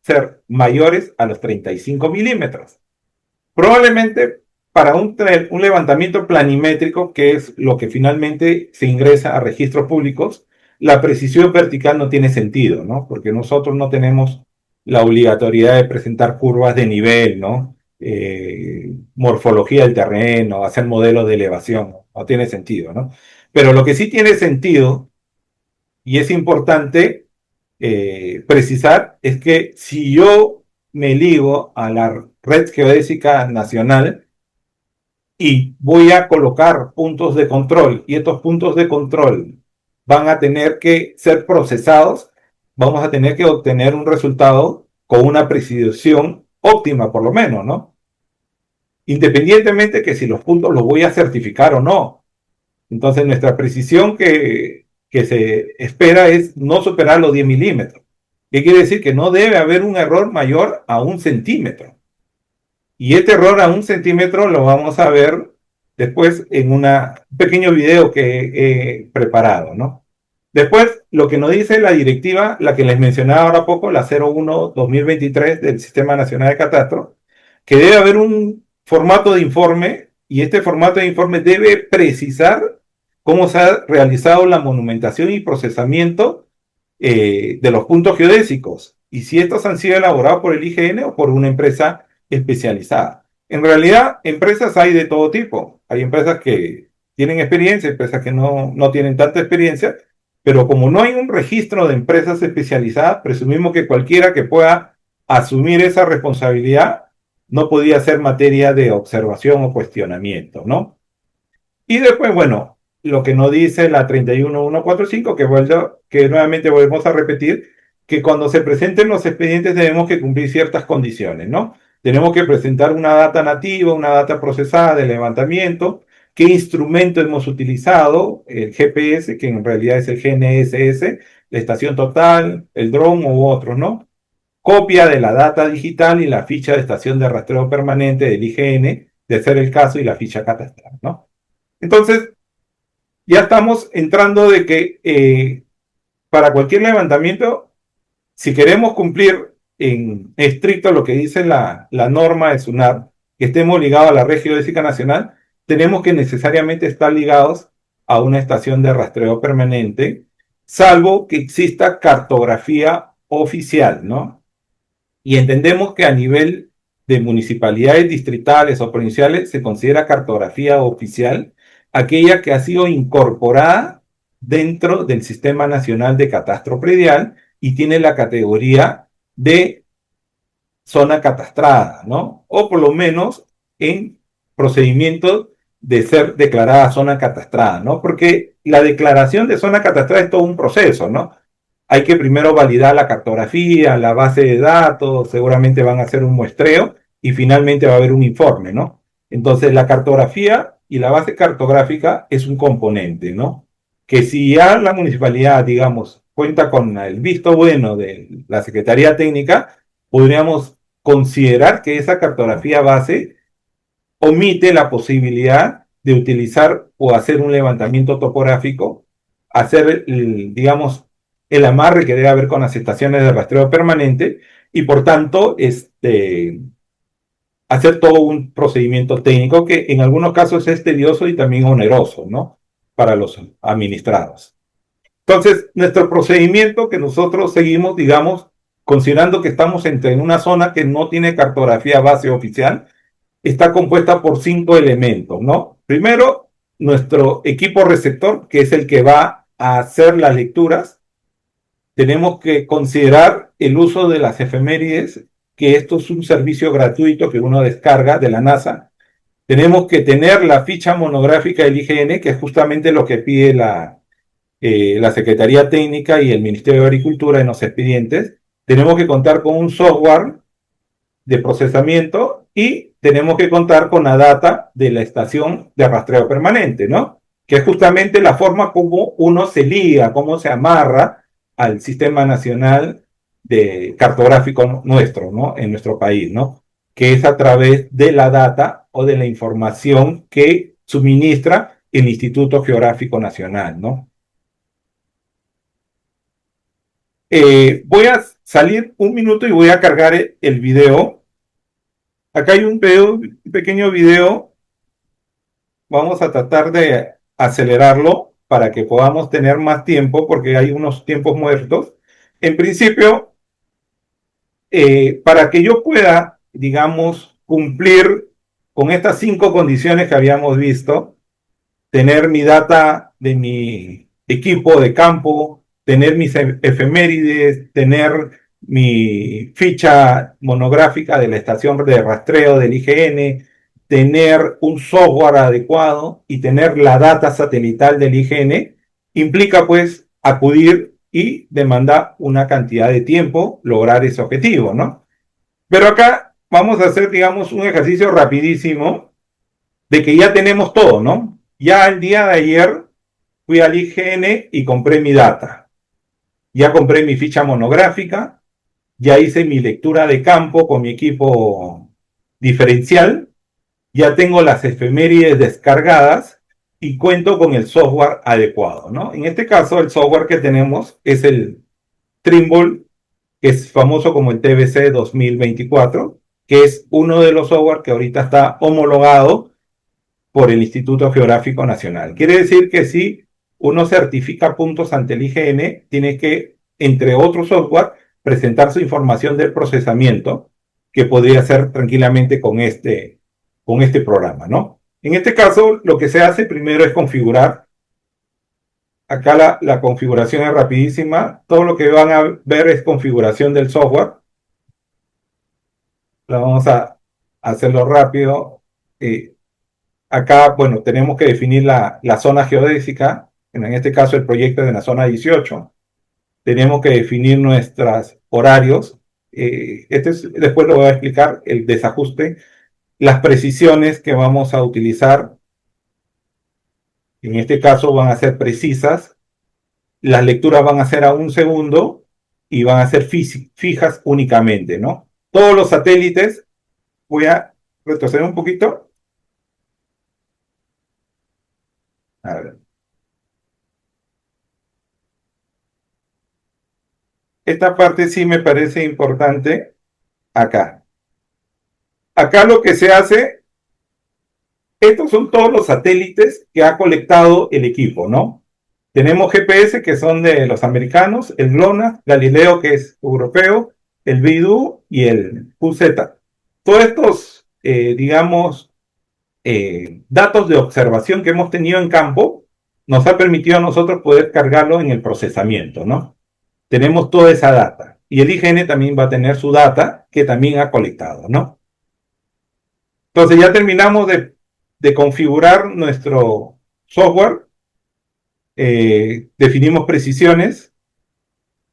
ser mayores a los 35 milímetros. Probablemente para un levantamiento planimétrico, que es lo que finalmente se ingresa a registros públicos, la precisión vertical no tiene sentido, ¿no? Porque nosotros no tenemos la obligatoriedad de presentar curvas de nivel, ¿no? Morfología del terreno, hacer modelos de elevación, no tiene sentido, ¿no? Pero lo que sí tiene sentido, y es importante precisar, es que si yo me ligo a la red geodésica nacional y voy a colocar puntos de control, y estos puntos de control van a tener que ser procesados, vamos a tener que obtener un resultado con una precisión óptima, por lo menos, ¿no? Independientemente que si los puntos los voy a certificar o no. Entonces, nuestra precisión que se espera es no superar los 10 milímetros. ¿Qué quiere decir? Que no debe haber un error mayor a 1 centímetro. Y este error a 1 centímetro lo vamos a ver después en un pequeño video que he preparado, ¿no? Después, lo que nos dice la directiva, la que les mencionaba ahora poco, la 01-2023 del Sistema Nacional de Catastro, que debe haber un formato de informe y este formato de informe debe precisar cómo se ha realizado la monumentación y procesamiento de los puntos geodésicos y si estos han sido elaborados por el IGN o por una empresa especializada. En realidad, empresas hay de todo tipo. Hay empresas que tienen experiencia, empresas que no tienen tanta experiencia, pero como no hay un registro de empresas especializadas, presumimos que cualquiera que pueda asumir esa responsabilidad no podía ser materia de observación o cuestionamiento, ¿no? Y después, bueno, lo que nos dice la 31145, que nuevamente volvemos a repetir, que cuando se presenten los expedientes tenemos que cumplir ciertas condiciones, ¿no? Tenemos que presentar una data nativa, una data procesada de levantamiento, qué instrumento hemos utilizado, el GPS, que en realidad es el GNSS, la estación total, el dron u otros, ¿no? Copia de la data digital y la ficha de estación de rastreo permanente del IGN, de ser el caso, y la ficha catastral, ¿no? Entonces, ya estamos entrando de que para cualquier levantamiento, si queremos cumplir en estricto lo que dice la norma de SUNAT, que estemos ligados a la red geodésica nacional, tenemos que necesariamente estar ligados a una estación de rastreo permanente, salvo que exista cartografía oficial, ¿no? Y entendemos que a nivel de municipalidades distritales o provinciales se considera cartografía oficial aquella que ha sido incorporada dentro del Sistema Nacional de Catastro Predial y tiene la categoría de zona catastrada, ¿no? O por lo menos en procedimientos de ser declarada zona catastrada, ¿no? Porque la declaración de zona catastrada es todo un proceso, ¿no? Hay que primero validar la cartografía, la base de datos, seguramente van a hacer un muestreo y finalmente va a haber un informe, ¿no? Entonces la cartografía y la base cartográfica es un componente, ¿no? Que si ya la municipalidad, digamos, cuenta con el visto bueno de la Secretaría Técnica, podríamos considerar que esa cartografía base omite la posibilidad de utilizar o hacer un levantamiento topográfico, hacer, digamos, el amarre que debe haber con las estaciones de rastreo permanente y por tanto hacer todo un procedimiento técnico que en algunos casos es tedioso y también oneroso, ¿no? Para los administrados. Entonces, nuestro procedimiento que nosotros seguimos, digamos, considerando que estamos en una zona que no tiene cartografía base oficial, está compuesta por 5 elementos, ¿no? Primero, nuestro equipo receptor, que es el que va a hacer las lecturas. Tenemos que considerar el uso de las efemérides, que esto es un servicio gratuito que uno descarga de la NASA. Tenemos que tener la ficha monográfica del IGN, que es justamente lo que pide la Secretaría Técnica y el Ministerio de Agricultura en los expedientes. Tenemos que contar con un software de procesamiento y tenemos que contar con la data de la estación de rastreo permanente, ¿no? Que es justamente la forma como uno se liga, cómo se amarra al Sistema Nacional de Cartográfico nuestro, ¿no? En nuestro país, ¿no? Que es a través de la data o de la información que suministra el Instituto Geográfico Nacional, ¿no? Voy a salir un minuto y voy a cargar el video. Acá hay un pequeño video. Vamos a tratar de acelerarlo para que podamos tener más tiempo porque hay unos tiempos muertos. En principio, para que yo pueda, digamos, cumplir con estas 5 condiciones que habíamos visto, tener mi data de mi equipo de campo, tener mis efemérides, tener mi ficha monográfica de la estación de rastreo del IGN, tener un software adecuado y tener la data satelital del IGN, implica pues acudir y demanda una cantidad de tiempo lograr ese objetivo, ¿no? Pero acá vamos a hacer, digamos, un ejercicio rapidísimo de que ya tenemos todo, ¿no? Ya el día de ayer fui al IGN y compré mi data. Ya compré mi ficha monográfica, ya hice mi lectura de campo con mi equipo diferencial, ya tengo las efemérides descargadas y cuento con el software adecuado, ¿no? En este caso, el software que tenemos es el Trimble, que es famoso como el TBC 2024, que es uno de los software que ahorita está homologado por el Instituto Geográfico Nacional. Quiere decir que si uno certifica puntos ante el IGN, tiene que, entre otros software, presentar su información del procesamiento, que podría hacer tranquilamente con este programa, ¿no? En este caso, lo que se hace primero es configurar. Acá la configuración es rapidísima. Todo lo que van a ver es configuración del software. La vamos a hacerlo rápido. Acá, bueno, tenemos que definir la zona geodésica, en este caso el proyecto es de la zona 18. Tenemos que definir nuestros horarios. Después lo voy a explicar, el desajuste, las precisiones que vamos a utilizar. En este caso van a ser precisas. Las lecturas van a ser a 1 segundo y van a ser fijas únicamente, ¿no? Todos los satélites, voy a retroceder un poquito. A ver. Esta parte sí me parece importante acá. Acá lo que se hace, estos son todos los satélites que ha colectado el equipo, ¿no? Tenemos GPS que son de los americanos, el GLONASS, Galileo que es europeo, el BeiDou y el QZ. Todos estos, digamos, datos de observación que hemos tenido en campo nos ha permitido a nosotros poder cargarlo en el procesamiento, ¿no? Tenemos toda esa data. Y el IGN también va a tener su data que también ha colectado, ¿no? Entonces ya terminamos de configurar nuestro software, definimos precisiones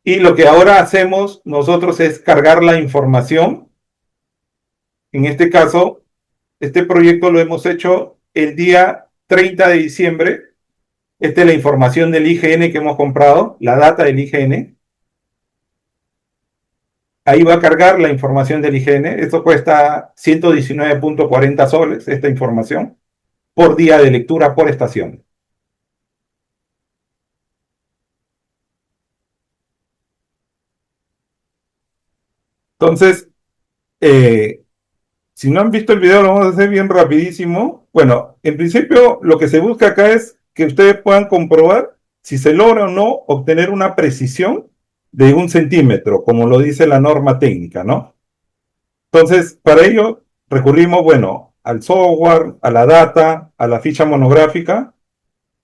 y lo que ahora hacemos nosotros es cargar la información. En este caso, este proyecto lo hemos hecho el día 30 de diciembre. Esta es la información del IGN que hemos comprado, la data del IGN. Ahí va a cargar la información del IGN. Esto cuesta 119.40 soles, esta información, por día de lectura por estación. Entonces, si no han visto el video, lo vamos a hacer bien rapidísimo. Bueno, en principio lo que se busca acá es que ustedes puedan comprobar si se logra o no obtener una precisión de 1 centímetro, como lo dice la norma técnica, ¿no? Entonces, para ello recurrimos, bueno, al software, a la data, a la ficha monográfica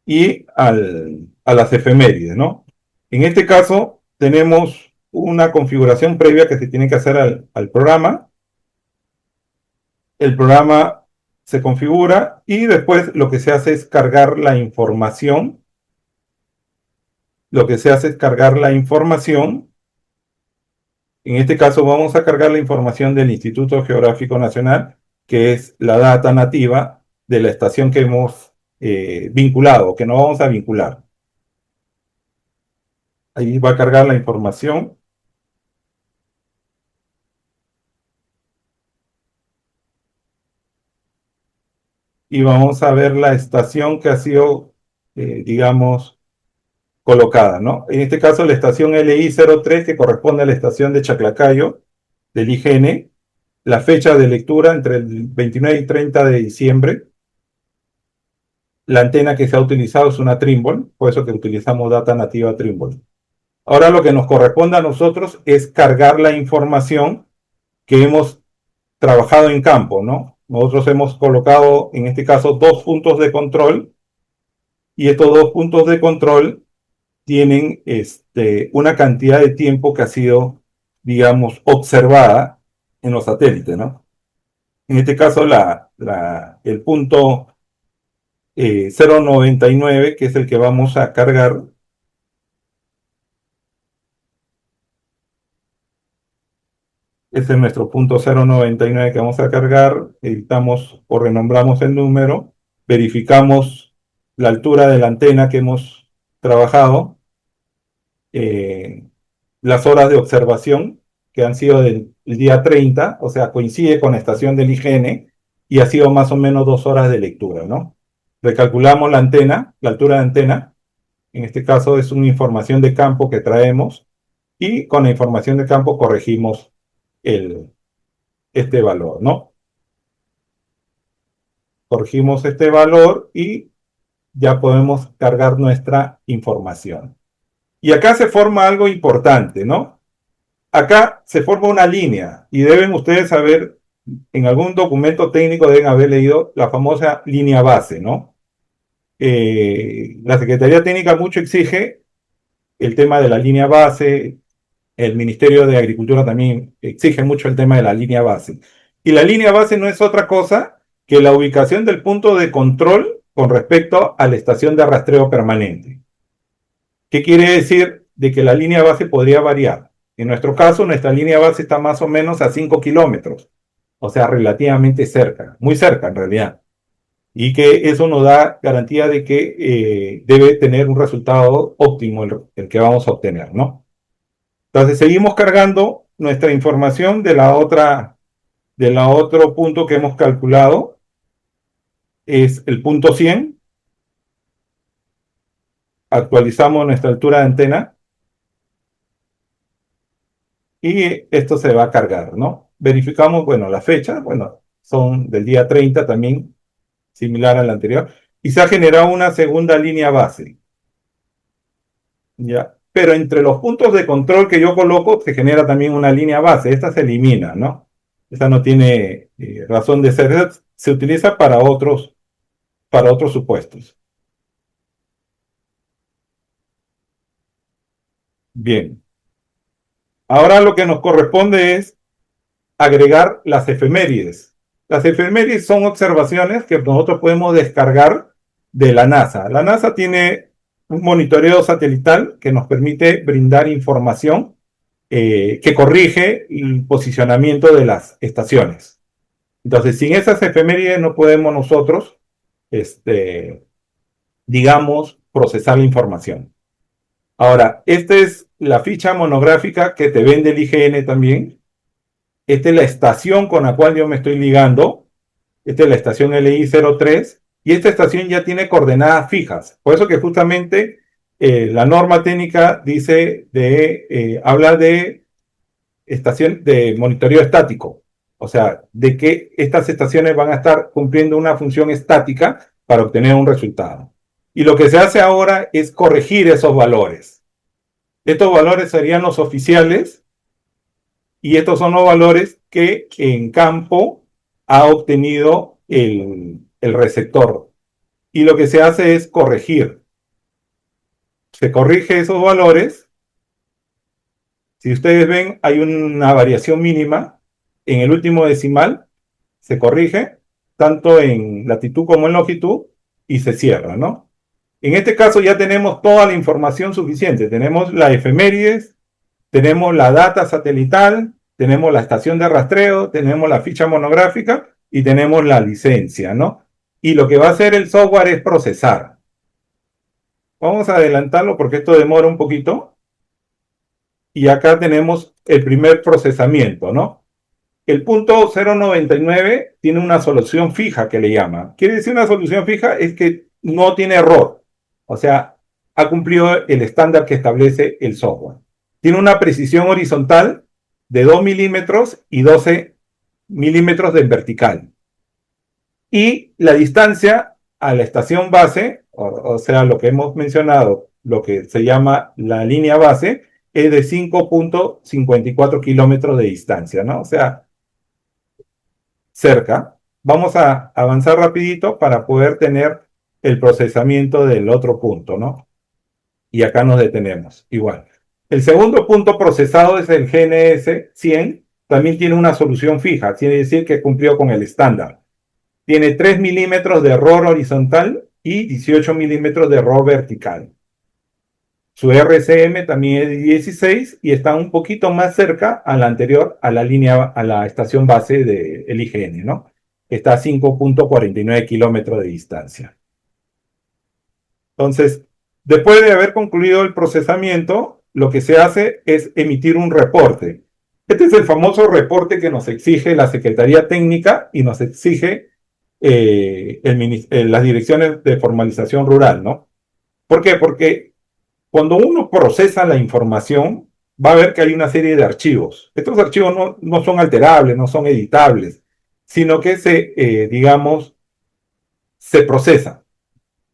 y a las efemérides, ¿no? En este caso, tenemos una configuración previa que se tiene que hacer al programa. El programa se configura y después lo que se hace es cargar la información. Lo que se hace es cargar la información. En este caso vamos a cargar la información del Instituto Geográfico Nacional, que es la data nativa de la estación que hemos vinculado, que no vamos a vincular. Ahí va a cargar la información. Y vamos a ver la estación que ha sido, digamos, colocada, ¿no? En este caso la estación LI03, que corresponde a la estación de Chaclacayo del IGN, la fecha de lectura entre el 29 y 30 de diciembre. La antena que se ha utilizado es una Trimble, por eso que utilizamos data nativa Trimble. Ahora lo que nos corresponde a nosotros es cargar la información que hemos trabajado en campo, ¿no? Nosotros hemos colocado, en este caso, 2 puntos de control, y estos 2 puntos de control tienen una cantidad de tiempo que ha sido, digamos, observada en los satélites, ¿no? En este caso, el punto 099, que es el que vamos a cargar, este es nuestro punto 099 que vamos a cargar, editamos o renombramos el número, verificamos la altura de la antena que hemos trabajado, eh, las horas de observación, que han sido del día 30, o sea, coincide con la estación del IGN, y ha sido más o menos 2 horas de lectura, ¿no? Recalculamos la antena, la altura de antena, en este caso es una información de campo que traemos, y con la información de campo corregimos este valor, ¿no? Corregimos este valor y ya podemos cargar nuestra información. Y acá se forma algo importante, ¿no? Acá se forma una línea y deben ustedes saber, en algún documento técnico deben haber leído la famosa línea base, ¿no? La Secretaría Técnica mucho exige el tema de la línea base, el Ministerio de Agricultura también exige mucho el tema de la línea base. Y la línea base no es otra cosa que la ubicación del punto de control con respecto a la estación de rastreo permanente. ¿Qué quiere decir? De que la línea base podría variar. En nuestro caso, nuestra línea base está más o menos a 5 kilómetros, o sea, relativamente cerca, muy cerca en realidad. Y que eso nos da garantía de que debe tener un resultado óptimo el que vamos a obtener, ¿no? Entonces seguimos cargando nuestra información de la otro punto que hemos calculado, es el punto 100. Actualizamos nuestra altura de antena y esto se va a cargar, ¿no? Verificamos, bueno, la fecha, bueno, son del día 30 también, similar a la anterior, y se ha generado una segunda línea base, ¿ya? Pero entre los puntos de control que yo coloco se genera también una línea base, esta se elimina, ¿no? Esta no tiene razón de ser, se utiliza para otros supuestos. Bien, ahora lo que nos corresponde es agregar las efemérides. Las efemérides son observaciones que nosotros podemos descargar de la NASA. La NASA tiene un monitoreo satelital que nos permite brindar información que corrige el posicionamiento de las estaciones. Entonces, sin esas efemérides no podemos nosotros, digamos, procesar la información. Ahora, esta es la ficha monográfica que te vende el IGN también. Esta es la estación con la cual yo me estoy ligando. Esta es la estación LI03. Y esta estación ya tiene coordenadas fijas. Por eso que justamente la norma técnica dice habla de estación de monitoreo estático. O sea, de que estas estaciones van a estar cumpliendo una función estática para obtener un resultado. Y lo que se hace ahora es corregir esos valores. Estos valores serían los oficiales y estos son los valores que en campo ha obtenido el receptor. Y lo que se hace es corregir. Se corrige esos valores. Si ustedes ven, hay una variación mínima. En el último decimal se corrige, tanto en latitud como en longitud, y se cierra, ¿no? En este caso ya tenemos toda la información suficiente. Tenemos la efemérides, tenemos la data satelital, tenemos la estación de rastreo, tenemos la ficha monográfica y tenemos la licencia, ¿no? Y lo que va a hacer el software es procesar. Vamos a adelantarlo porque esto demora un poquito. Y acá tenemos el primer procesamiento, ¿no? El punto 099 tiene una solución fija que le llama. Quiere decir una solución fija es que no tiene error. O sea, ha cumplido el estándar que establece el software. Tiene una precisión horizontal de 2 milímetros y 12 milímetros de vertical. Y la distancia a la estación base, o sea, lo que hemos mencionado, lo que se llama la línea base, es de 5.54 kilómetros de distancia, ¿no? O sea, cerca. Vamos a avanzar rapidito para poder tener el procesamiento del otro punto, ¿no? Y acá nos detenemos, igual. El segundo punto procesado es el GNS 100, también tiene una solución fija, quiere decir que cumplió con el estándar. Tiene 3 milímetros de error horizontal y 18 milímetros de error vertical. Su RCM también es de 16 y está un poquito más cerca a la anterior, a la línea, a la estación base del IGN, ¿no? Está a 5.49 kilómetros de distancia. Entonces, después de haber concluido el procesamiento, lo que se hace es emitir un reporte. Este es el famoso reporte que nos exige la Secretaría Técnica y nos exige las direcciones de formalización rural, ¿no? ¿Por qué? Porque cuando uno procesa la información, va a ver que hay una serie de archivos. Estos archivos no son alterables, no son editables, sino que digamos, se procesan.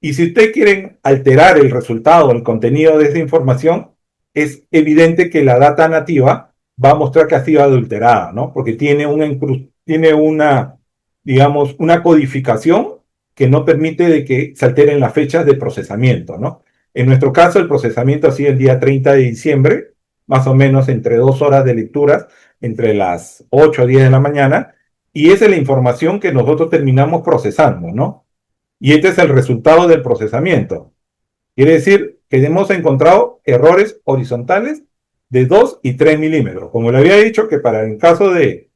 Y si ustedes quieren alterar el resultado, el contenido de esa información, es evidente que la data nativa va a mostrar que ha sido adulterada, ¿no? Porque tiene una, digamos, una codificación que no permite de que se alteren las fechas de procesamiento, ¿no? En nuestro caso, el procesamiento ha sido el día 30 de diciembre, más o menos entre 2 horas de lecturas, entre las 8 o 10 de la mañana, y esa es la información que nosotros terminamos procesando, ¿no? Y este es el resultado del procesamiento. Quiere decir que hemos encontrado errores horizontales de 2 y 3 milímetros. Como le había dicho, que para el caso de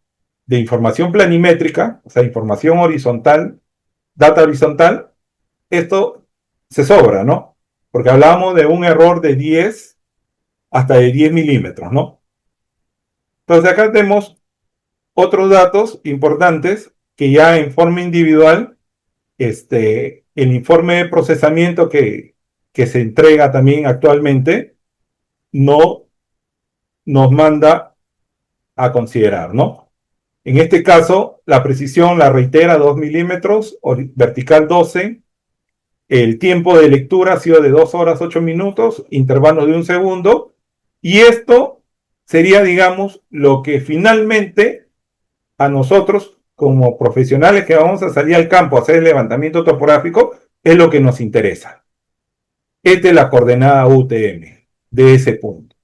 información planimétrica, o sea, información horizontal, data horizontal, esto se sobra, ¿no? Porque hablábamos de un error de 10 hasta de 10 milímetros, ¿no? Entonces acá tenemos otros datos importantes que ya en forma individual el informe de procesamiento que se entrega también actualmente no nos manda a considerar, ¿no? En este caso, la precisión la reitera 2 milímetros, vertical 12, el tiempo de lectura ha sido de 2 horas 8 minutos, intervalos de 1 segundo, y esto sería, digamos, lo que finalmente a nosotros como profesionales que vamos a salir al campo a hacer el levantamiento topográfico es lo que nos interesa. Esta es la coordenada UTM de ese punto.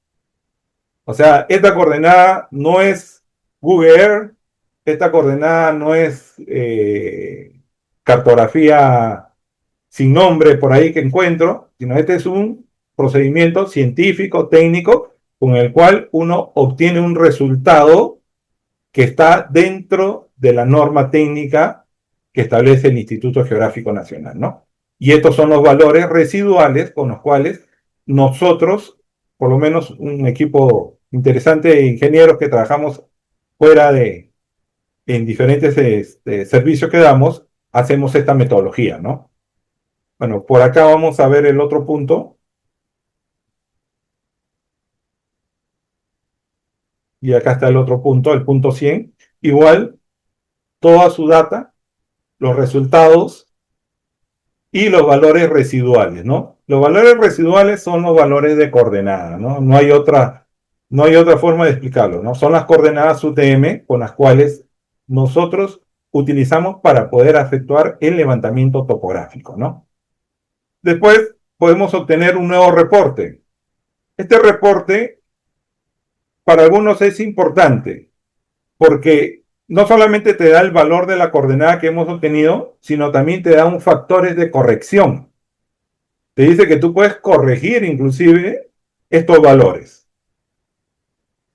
O sea, esta coordenada no es Google Earth, esta coordenada no es cartografía sin nombre por ahí que encuentro, sino este es un procedimiento científico, técnico, con el cual uno obtiene un resultado que está dentro de la norma técnica que establece el Instituto Geográfico Nacional, ¿no? Y estos son los valores residuales con los cuales nosotros, por lo menos un equipo interesante de ingenieros que trabajamos fuera en diferentes servicios que damos, hacemos esta metodología, ¿no? Bueno, por acá vamos a ver el otro punto. Y acá está el otro punto, el punto 100. Igual, toda su data, los resultados y los valores residuales, ¿no? Los valores residuales son los valores de coordenada, ¿no? No hay otra forma de explicarlo, ¿no? Son las coordenadas UTM con las cuales nosotros utilizamos para poder efectuar el levantamiento topográfico, ¿no? Después podemos obtener un nuevo reporte. Este reporte para algunos es importante porque no solamente te da el valor de la coordenada que hemos obtenido, sino también te da un factores de corrección. Te dice que tú puedes corregir inclusive estos valores.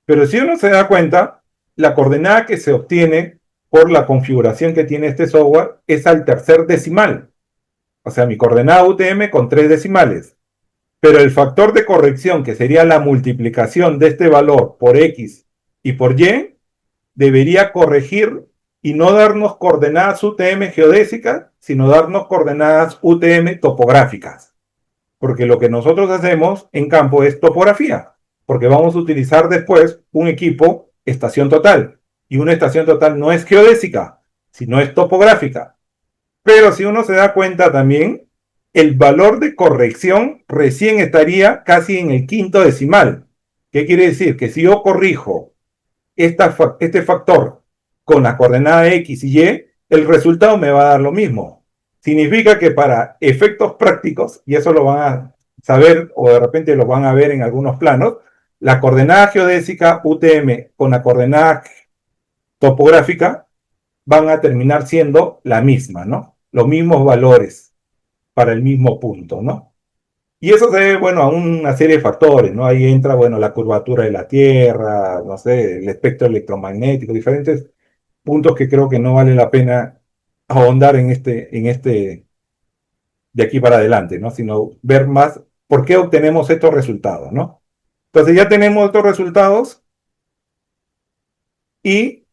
Pero si uno se da cuenta, la coordenada que se obtiene por la configuración que tiene este software es al tercer decimal. O sea, mi coordenada UTM con 3 decimales. Pero el factor de corrección, que sería la multiplicación de este valor por X y por Y, debería corregir y no darnos coordenadas UTM geodésicas, sino darnos coordenadas UTM topográficas. Porque lo que nosotros hacemos en campo es topografía, porque vamos a utilizar después un equipo estación total. Y una estación total no es geodésica, sino es topográfica. Pero si uno se da cuenta también, el valor de corrección recién estaría casi en el quinto decimal. ¿Qué quiere decir? Que si yo corrijo este factor con la coordenada X y Y, el resultado me va a dar lo mismo. Significa que para efectos prácticos, y eso lo van a saber o de repente lo van a ver en algunos planos, la coordenada geodésica UTM con la coordenada topográfica van a terminar siendo la misma, ¿no? Los mismos valores para el mismo punto, ¿no? Y eso se debe, bueno, a una serie de factores, ¿no? Ahí entra, bueno, la curvatura de la Tierra, no sé, el espectro electromagnético, diferentes puntos que creo que no vale la pena ahondar en este de aquí para adelante, ¿no? Sino ver más por qué obtenemos estos resultados, ¿no? Entonces ya tenemos estos resultados y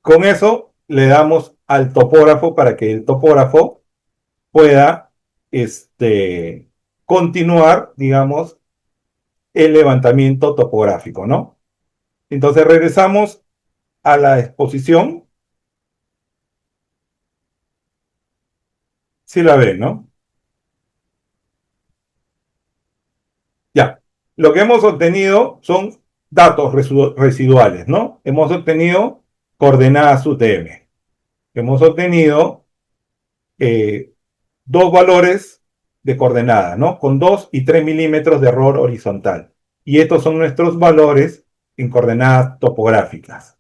con eso le damos al topógrafo para que el topógrafo pueda continuar, digamos, el levantamiento topográfico, ¿no? Entonces regresamos a la exposición, si la ven, ¿no? Ya, lo que hemos obtenido son datos residuales, ¿no? Hemos obtenido coordenadas UTM, hemos obtenido eh, dos valores de coordenada, ¿no? Con 2 y 3 milímetros de error horizontal. Y estos son nuestros valores en coordenadas topográficas.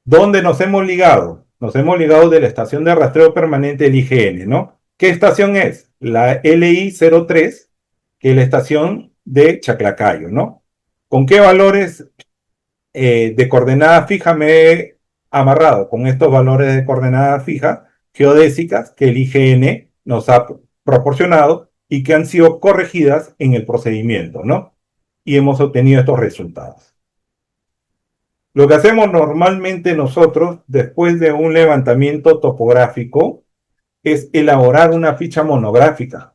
¿Dónde nos hemos ligado? Nos hemos ligado de la estación de rastreo permanente del IGN, ¿no? ¿Qué estación es? La LI03, que es la estación de Chaclacayo, ¿no? ¿Con qué valores de coordenada fija me he amarrado? Con estos valores de coordenada fija geodésicas que el IGN nos ha proporcionado y que han sido corregidas en el procedimiento, ¿no? Y hemos obtenido estos resultados. Lo que hacemos normalmente nosotros, después de un levantamiento topográfico, es elaborar una ficha monográfica.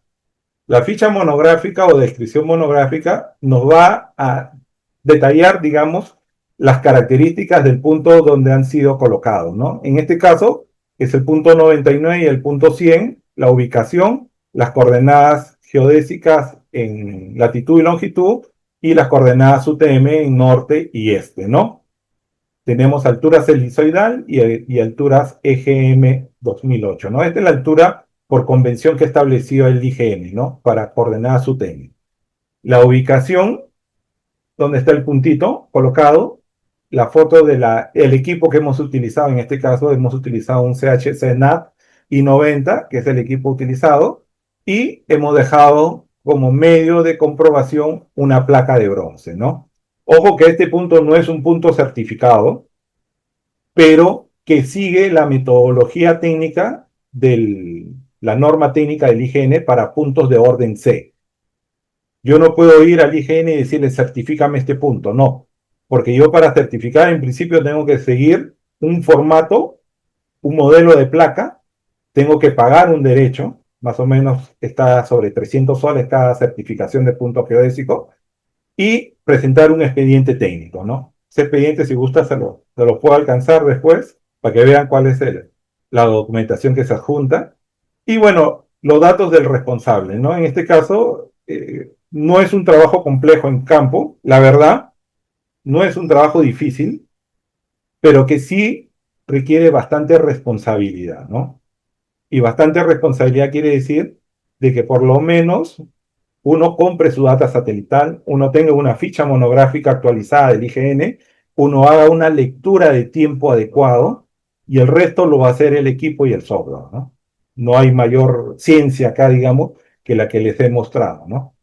La ficha monográfica o descripción monográfica nos va a detallar, digamos, las características del punto donde han sido colocados, ¿no? En este caso, es el punto 99 y el punto 100, la ubicación, las coordenadas geodésicas en latitud y longitud y las coordenadas UTM en norte y este, ¿no? Tenemos alturas elizoidal y alturas EGM 2008, ¿no? Esta es la altura por convención que estableció el IGN, ¿no? Para coordenadas UTM. La ubicación, donde está el puntito colocado, la foto del equipo que hemos utilizado, en este caso hemos utilizado un CHC NAT i90, que es el equipo utilizado, y hemos dejado como medio de comprobación una placa de bronce, ¿no? Ojo que este punto no es un punto certificado, pero que sigue la metodología técnica de la norma técnica del IGN para puntos de orden C. Yo no puedo ir al IGN y decirle certifícame este punto, no, porque yo para certificar en principio tengo que seguir un formato, un modelo de placa, tengo que pagar un derecho, más o menos está sobre 300 soles cada certificación de punto geodésico, y presentar un expediente técnico, ¿no? Ese expediente, si gusta, se lo puedo alcanzar después para que vean cuál es la documentación que se adjunta. Y bueno, los datos del responsable, ¿no? En este caso, no es un trabajo complejo en campo, la verdad, no es un trabajo difícil, pero que sí requiere bastante responsabilidad, ¿no? Y bastante responsabilidad quiere decir de que por lo menos uno compre su data satelital, uno tenga una ficha monográfica actualizada del IGN, uno haga una lectura de tiempo adecuado y el resto lo va a hacer el equipo y el software, ¿no? No hay mayor ciencia acá, digamos, que la que les he mostrado, ¿no?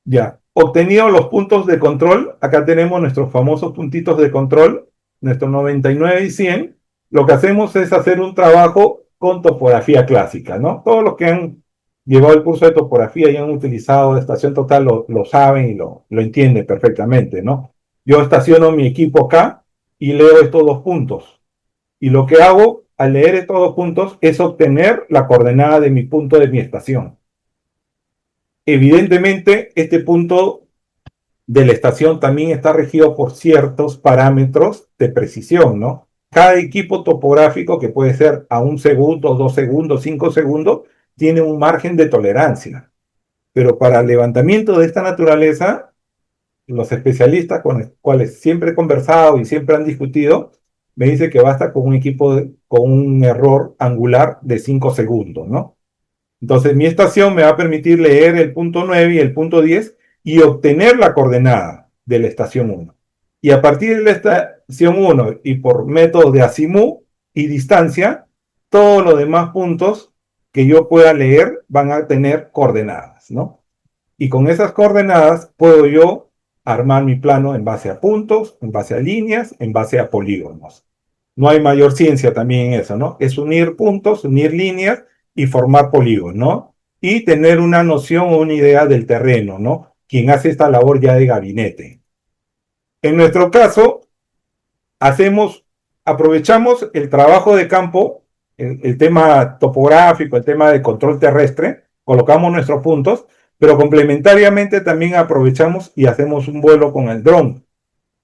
Ya, obtenidos los puntos de control, acá tenemos nuestros famosos puntitos de control, nuestros 99 y 100. Lo que hacemos es hacer un trabajo con topografía clásica, ¿no? Todos los que han llevado el curso de topografía y han utilizado la estación total lo saben y lo entienden perfectamente, ¿no? Yo estaciono mi equipo acá y leo estos dos puntos. Y lo que hago al leer estos dos puntos es obtener la coordenada de mi punto de mi estación. Evidentemente, este punto de la estación también está regido por ciertos parámetros de precisión, ¿no? Cada equipo topográfico, que puede ser a 1 segundo, 2 segundos, 5 segundos, tiene un margen de tolerancia. pero para levantamiento de esta naturaleza, los especialistas con los cuales siempre he conversado y siempre han discutido, me dice que basta con un equipo con un error angular de 5 segundos, ¿no? Entonces mi estación me va a permitir leer el punto 9 y el punto 10 y obtener la coordenada de la estación 1. Y a partir de la estación 1 y por método de azimut y distancia, todos los demás puntos que yo pueda leer van a tener coordenadas, ¿no? Y con esas coordenadas puedo yo armar mi plano en base a puntos, en base a líneas, en base a polígonos. No hay mayor ciencia también en eso, ¿no? Es unir puntos, unir líneas y formar polígonos, ¿no? Y tener una noción o una idea del terreno, ¿no? Quien hace esta labor ya de gabinete. En nuestro caso, aprovechamos el trabajo de campo, el tema topográfico, el tema de control terrestre, colocamos nuestros puntos, pero complementariamente también aprovechamos y hacemos un vuelo con el dron.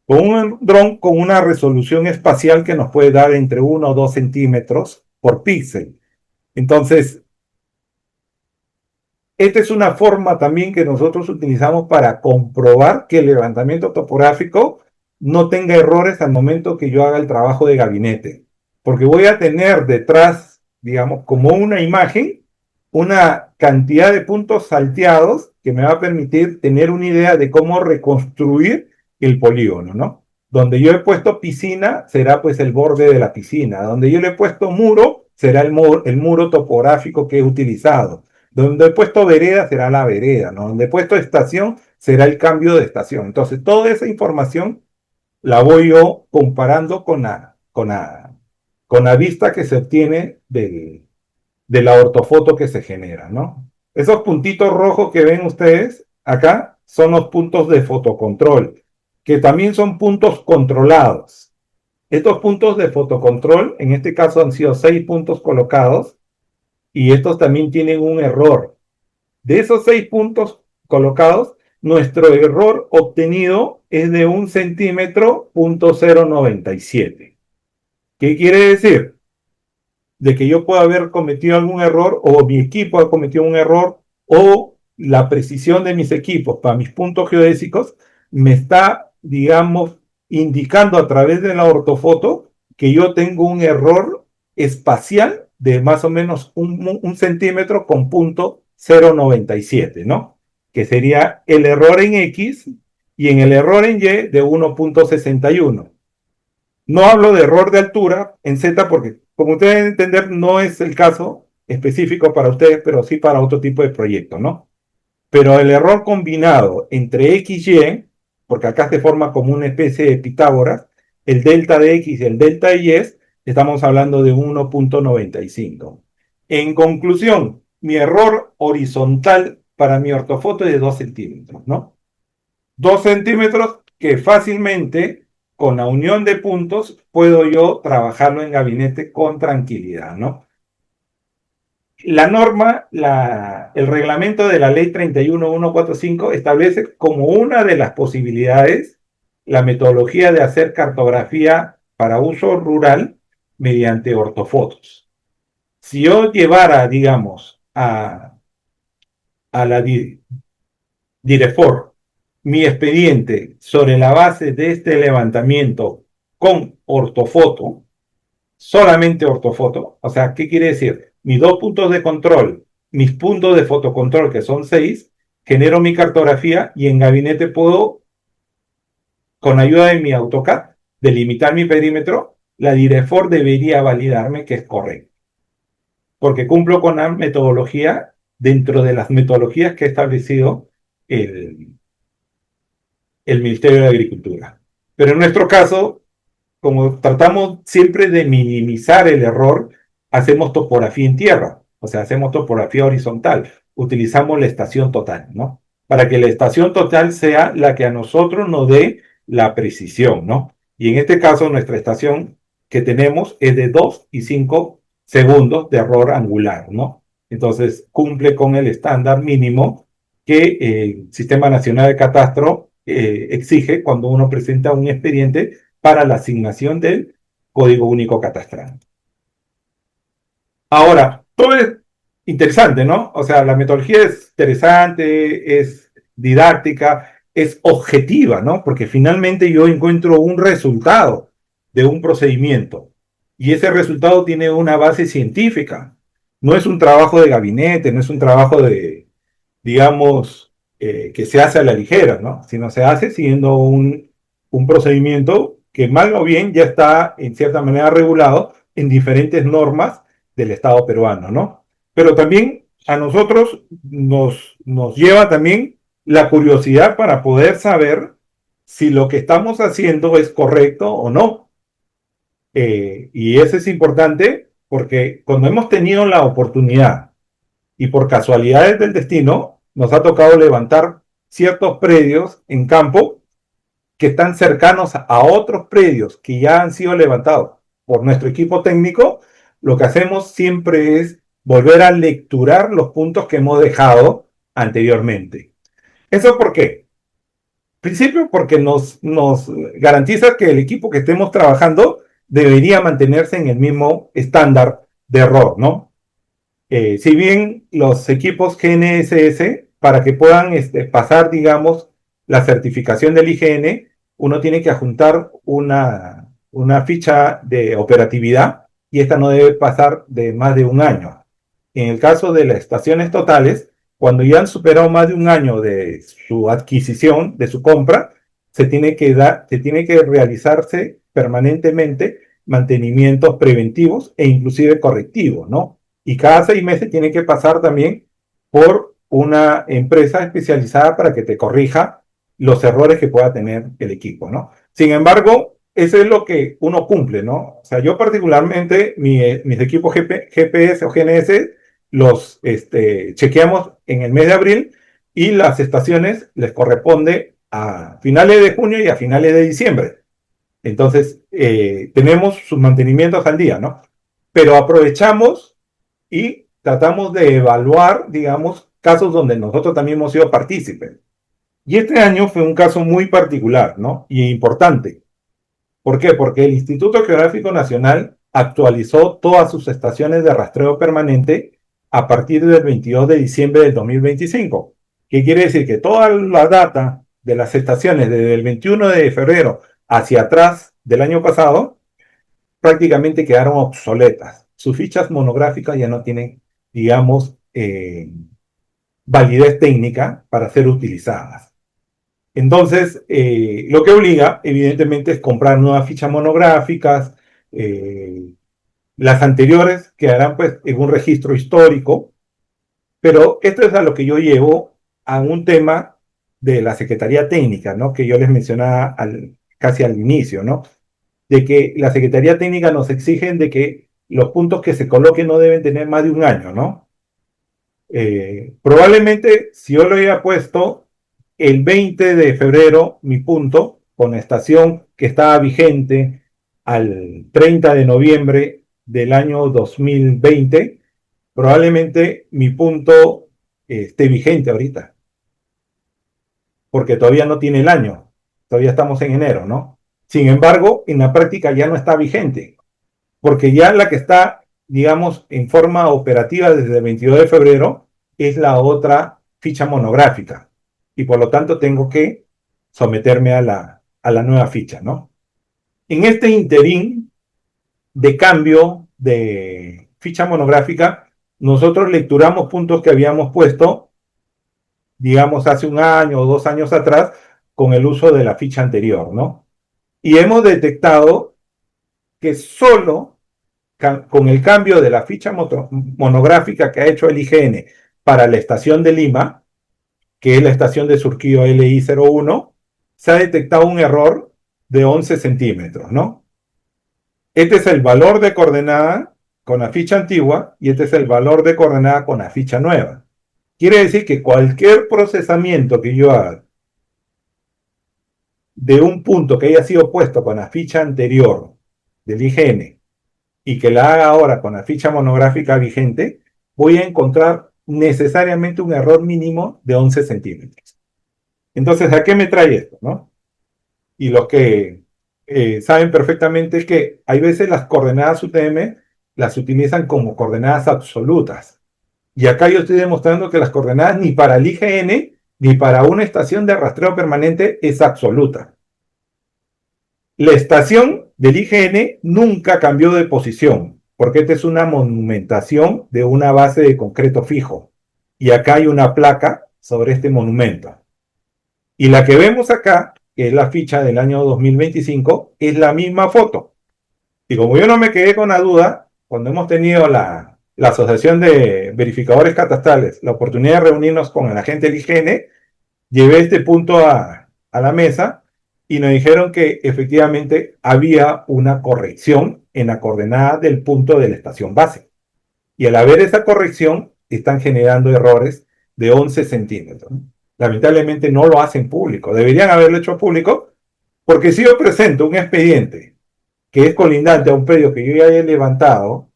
Con un dron con una resolución espacial que nos puede dar entre 1 o 2 centímetros por píxel. Entonces, esta es una forma también que nosotros utilizamos para comprobar que el levantamiento topográfico no tenga errores al momento que yo haga el trabajo de gabinete. Porque voy a tener detrás, digamos, como una imagen, una cantidad de puntos salteados que me va a permitir tener una idea de cómo reconstruir el polígono, ¿no? Donde yo he puesto piscina, será pues el borde de la piscina. Donde yo le he puesto muro, será el muro topográfico que he utilizado. Donde he puesto vereda será la vereda, ¿no? Donde he puesto estación será el cambio de estación. Entonces, toda esa información la voy yo comparando con la vista que se obtiene de la ortofoto que se genera, ¿no? Esos puntitos rojos que ven ustedes acá son los puntos de fotocontrol, que también son puntos controlados. Estos puntos de fotocontrol, en este caso han sido 6 puntos colocados, y estos también tienen un error. De esos 6 puntos colocados, nuestro error obtenido es de 1 centímetro.097. ¿Qué quiere decir? De que yo pueda haber cometido algún error o mi equipo ha cometido un error o la precisión de mis equipos para mis puntos geodésicos me está, digamos, indicando a través de la ortofoto que yo tengo un error espacial de más o menos un centímetro con punto 0,97, ¿no? Que sería el error en X y en el error en Y de 1,61. No hablo de error de altura en Z porque, como ustedes deben entender, no es el caso específico para ustedes, pero sí para otro tipo de proyecto, ¿no? Pero el error combinado entre X y Y, porque acá se forma como una especie de Pitágoras, el delta de X y el delta de Y, estamos hablando de 1,95. En conclusión, mi error horizontal para mi ortofoto es de 2 centímetros, ¿no? 2 centímetros que fácilmente, con la unión de puntos, puedo yo trabajarlo en gabinete con tranquilidad, ¿no? La norma, el reglamento de la ley 31145 establece como una de las posibilidades la metodología de hacer cartografía para uso rural mediante ortofotos. Si yo llevara, digamos, a la Direfor mi expediente sobre la base de este levantamiento con ortofoto, solamente ortofoto, o sea, ¿qué quiere decir? Mis 2 puntos de control, mis puntos de fotocontrol, que son 6, genero mi cartografía y en gabinete puedo, con ayuda de mi AutoCAD, delimitar mi perímetro. La Direfor debería validarme que es correcto, porque cumplo con la metodología dentro de las metodologías que ha establecido el Ministerio de Agricultura. Pero en nuestro caso, como tratamos siempre de minimizar el error, hacemos topografía en tierra, o sea, hacemos topografía horizontal, utilizamos la estación total, ¿no? Para que la estación total sea la que a nosotros nos dé la precisión, ¿no? Y en este caso, nuestra estación que tenemos es de 2 y 5 segundos de error angular, ¿no? Entonces, cumple con el estándar mínimo que el Sistema Nacional de Catastro exige cuando uno presenta un expediente para la asignación del Código Único Catastral. Ahora, Interesante, ¿no? O sea, la metodología es interesante, es didáctica, es objetiva, ¿no? Porque finalmente yo encuentro un resultado de un procedimiento y ese resultado tiene una base científica. No es un trabajo de gabinete, no es un trabajo de, digamos, que se hace a la ligera, ¿no? Sino se hace siguiendo un procedimiento que mal o bien ya está en cierta manera regulado en diferentes normas del Estado peruano, ¿no? Pero también a nosotros nos lleva también la curiosidad para poder saber si lo que estamos haciendo es correcto o no. Y eso es importante porque cuando hemos tenido la oportunidad y por casualidades del destino nos ha tocado levantar ciertos predios en campo que están cercanos a otros predios que ya han sido levantados por nuestro equipo técnico, lo que hacemos siempre es volver a lecturar los puntos que hemos dejado anteriormente. ¿Eso por qué? Principio porque nos garantiza que el equipo que estemos trabajando debería mantenerse en el mismo estándar de error, ¿no? Si bien los equipos GNSS, para que puedan pasar, digamos, la certificación del IGN, uno tiene que adjuntar una ficha de operatividad y esta no debe pasar de más de un año. En el caso de las estaciones totales, cuando ya han superado más de un año de su adquisición, de su compra, se tiene que realizarse permanentemente mantenimientos preventivos e inclusive correctivos, ¿no? Y cada 6 meses tiene que pasar también por una empresa especializada para que te corrija los errores que pueda tener el equipo, ¿no? Sin embargo, eso es lo que uno cumple, ¿no? O sea, yo particularmente, mis equipos GPS o GNS los chequeamos en el mes de abril y las estaciones les corresponde a finales de junio y a finales de diciembre. Entonces, tenemos sus mantenimientos al día, ¿no? Pero aprovechamos y tratamos de evaluar, digamos, casos donde nosotros también hemos sido partícipes. Y este año fue un caso muy particular, ¿no? Y importante. ¿Por qué? Porque el Instituto Geográfico Nacional actualizó todas sus estaciones de rastreo permanente a partir del 22 de diciembre del 2025. ¿Qué quiere decir? Que toda la data de las estaciones desde el 21 de febrero hacia atrás del año pasado prácticamente quedaron obsoletas. Sus fichas monográficas ya no tienen, digamos, validez técnica para ser utilizadas. Entonces, lo que obliga, evidentemente, es comprar nuevas fichas monográficas. eh, las anteriores quedarán pues en un registro histórico, pero esto es a lo que yo llevo a un tema de la Secretaría Técnica, ¿no? Que yo les mencionaba casi al inicio, ¿no? De que la Secretaría Técnica nos exigen de que los puntos que se coloquen no deben tener más de un año, ¿no? Probablemente si yo lo hubiera puesto el 20 de febrero, mi punto, con la estación que estaba vigente al 30 de noviembre del año 2020, probablemente mi punto esté vigente ahorita, porque todavía no tiene el año, todavía estamos en enero, ¿no? Sin embargo, en la práctica ya no está vigente, porque ya la que está, digamos, en forma operativa desde el 22 de febrero es la otra ficha monográfica y por lo tanto tengo que someterme a la nueva ficha, ¿no? En este interín de cambio de ficha monográfica, nosotros lecturamos puntos que habíamos puesto, digamos, hace un año o 2 años atrás con el uso de la ficha anterior, ¿no? Y hemos detectado que solo con el cambio de la ficha monográfica que ha hecho el IGN para la estación de Lima, que es la estación de Surquillo LI01, se ha detectado un error de 11 centímetros, ¿no? Este es el valor de coordenada con la ficha antigua y este es el valor de coordenada con la ficha nueva. Quiere decir que cualquier procesamiento que yo haga de un punto que haya sido puesto con la ficha anterior del IGN y que la haga ahora con la ficha monográfica vigente, voy a encontrar necesariamente un error mínimo de 11 centímetros. Entonces, ¿a qué me trae esto? ¿No? Y los que saben perfectamente que hay veces las coordenadas UTM las utilizan como coordenadas absolutas. Y acá yo estoy demostrando que las coordenadas ni para el IGN ni para una estación de rastreo permanente es absoluta. La estación del IGN nunca cambió de posición, porque esta es una monumentación de una base de concreto fijo. Y acá hay una placa sobre este monumento. Y la que vemos acá, que es la ficha del año 2025, es la misma foto. Y como yo no me quedé con la duda, cuando hemos tenido la Asociación de Verificadores Catastrales la oportunidad de reunirnos con el agente del IGN, llevé este punto a la mesa y nos dijeron que efectivamente había una corrección en la coordenada del punto de la estación base. Y al haber esa corrección, están generando errores de 11 centímetros. Lamentablemente no lo hacen público. Deberían haberlo hecho público, porque si yo presento un expediente que es colindante a un predio que yo ya he levantado,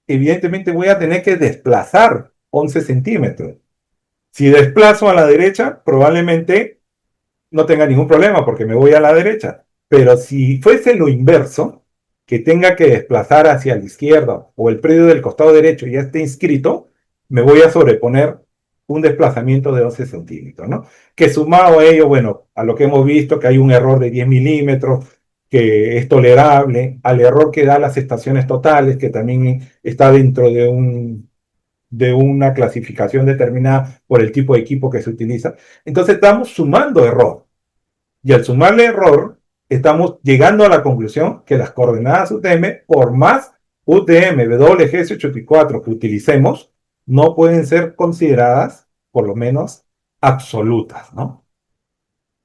evidentemente voy a tener que desplazar 11 centímetros. Si desplazo a la derecha, probablemente no tenga ningún problema porque me voy a la derecha. Pero si fuese lo inverso, que tenga que desplazar hacia la izquierda o el predio del costado derecho ya esté inscrito, me voy a sobreponer un desplazamiento de 11 centímetros, ¿no? Que sumado a ello, bueno, a lo que hemos visto, que hay un error de 10 milímetros, que es tolerable, al error que da las estaciones totales, que también está dentro de una clasificación determinada por el tipo de equipo que se utiliza. Entonces estamos sumando error. Y al sumarle error, estamos llegando a la conclusión que las coordenadas UTM, por más UTM, WGS84 que utilicemos, no pueden ser consideradas, por lo menos, absolutas, ¿no?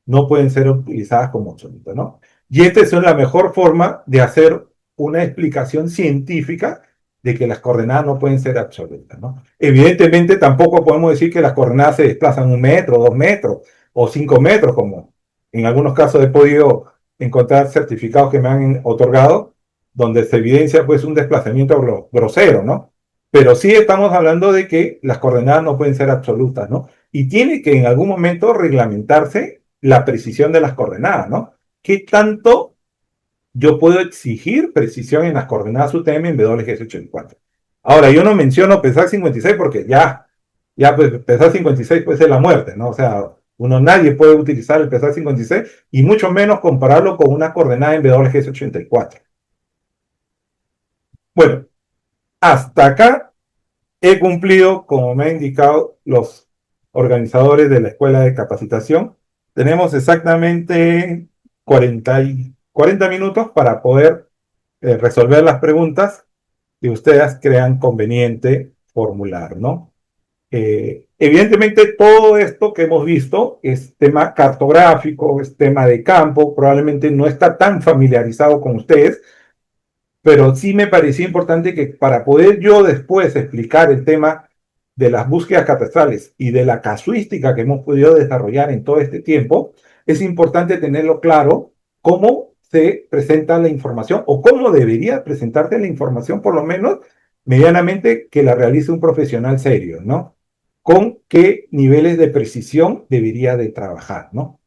No pueden ser utilizadas como absolutas, ¿no? Y esta es la mejor forma de hacer una explicación científica de que las coordenadas no pueden ser absolutas, ¿no? Evidentemente tampoco podemos decir que las coordenadas se desplazan 1 metro, 2 metros o 5 metros, como en algunos casos he podido encontrar certificados que me han otorgado, donde se evidencia pues un desplazamiento grosero, ¿no? Pero sí estamos hablando de que las coordenadas no pueden ser absolutas, ¿no? Y tiene que en algún momento reglamentarse la precisión de las coordenadas, ¿no? ¿Qué tanto yo puedo exigir precisión en las coordenadas UTM en WGS84? Ahora, yo no menciono PESAC 56 porque ya pues, PESAC 56 puede ser la muerte, ¿no? O sea, nadie puede utilizar el PESAC 56 y mucho menos compararlo con una coordenada en WGS84. Bueno, hasta acá he cumplido, como me han indicado los organizadores de la escuela de capacitación. Tenemos exactamente 40 minutos para poder resolver las preguntas que ustedes crean conveniente formular, ¿no? Evidentemente, todo esto que hemos visto es tema cartográfico, es tema de campo, probablemente no está tan familiarizado con ustedes, pero sí me parecía importante que para poder yo después explicar el tema de las búsquedas catastrales y de la casuística que hemos podido desarrollar en todo este tiempo, es importante tenerlo claro cómo se presenta la información o cómo debería presentarse la información, por lo menos medianamente que la realice un profesional serio, ¿no? Con qué niveles de precisión debería de trabajar, ¿no?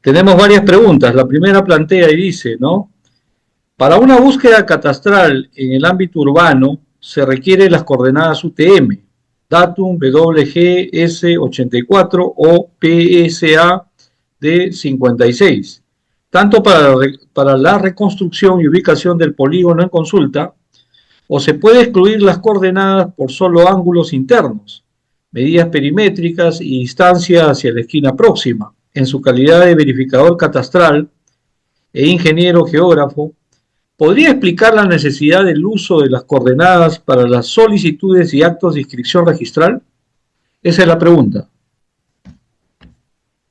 Tenemos varias preguntas. La primera plantea y dice, ¿no? Para una búsqueda catastral en el ámbito urbano se requieren las coordenadas UTM, datum WGS84 o PSA de 56, tanto para la reconstrucción y ubicación del polígono en consulta, o se puede excluir las coordenadas por solo ángulos internos, medidas perimétricas y distancia hacia la esquina próxima. En su calidad de verificador catastral e ingeniero geógrafo, ¿podría explicar la necesidad del uso de las coordenadas para las solicitudes y actos de inscripción registral? Esa es la pregunta.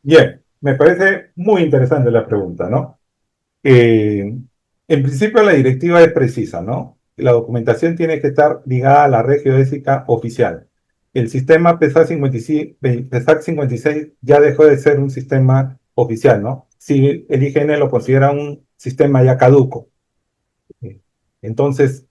Bien, me parece muy interesante la pregunta, ¿no? En principio la directiva es precisa, ¿no? La documentación tiene que estar ligada a la red geodésica oficial. El sistema PESAC 56 ya dejó de ser un sistema oficial, ¿no? Si el IGN lo considera un sistema ya caduco. Entonces,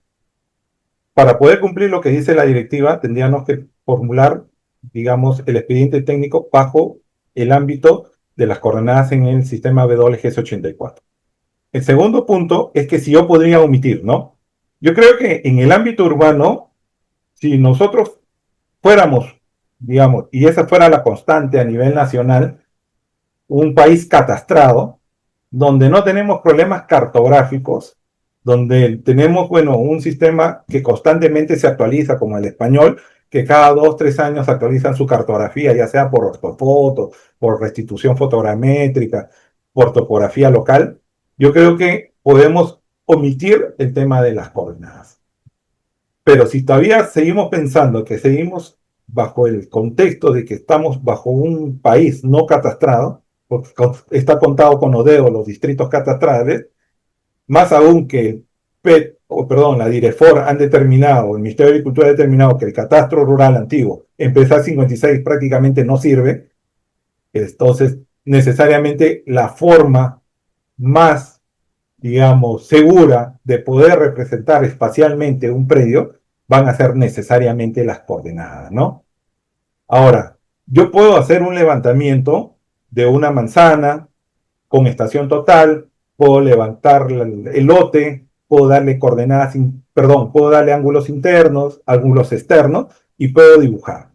para poder cumplir lo que dice la directiva, tendríamos que formular, digamos, el expediente técnico bajo el ámbito de las coordenadas en el sistema WGS84. El segundo punto es que si yo podría omitir, ¿no? Yo creo que en el ámbito urbano, si nosotros fuéramos, digamos, y esa fuera la constante a nivel nacional, un país catastrado, donde no tenemos problemas cartográficos, donde tenemos, bueno, un sistema que constantemente se actualiza, como el español, que cada 2, 3 años actualizan su cartografía, ya sea por ortofoto, por restitución fotogramétrica, por topografía local. Yo creo que podemos omitir el tema de las coordenadas. Pero si todavía seguimos pensando que seguimos bajo el contexto de que estamos bajo un país no catastrado, porque está contado con ODEO los distritos catastrales, más aún que el PET, o perdón, la DIREFOR han determinado, el Ministerio de Agricultura ha determinado que el catastro rural antiguo, empezar 56 prácticamente no sirve, entonces necesariamente la forma más, digamos, segura de poder representar espacialmente un predio van a ser necesariamente las coordenadas, ¿no? Ahora, yo puedo hacer un levantamiento de una manzana con estación total, puedo levantar el lote, puedo darle coordenadas, perdón, puedo darle ángulos internos, ángulos externos y puedo dibujar.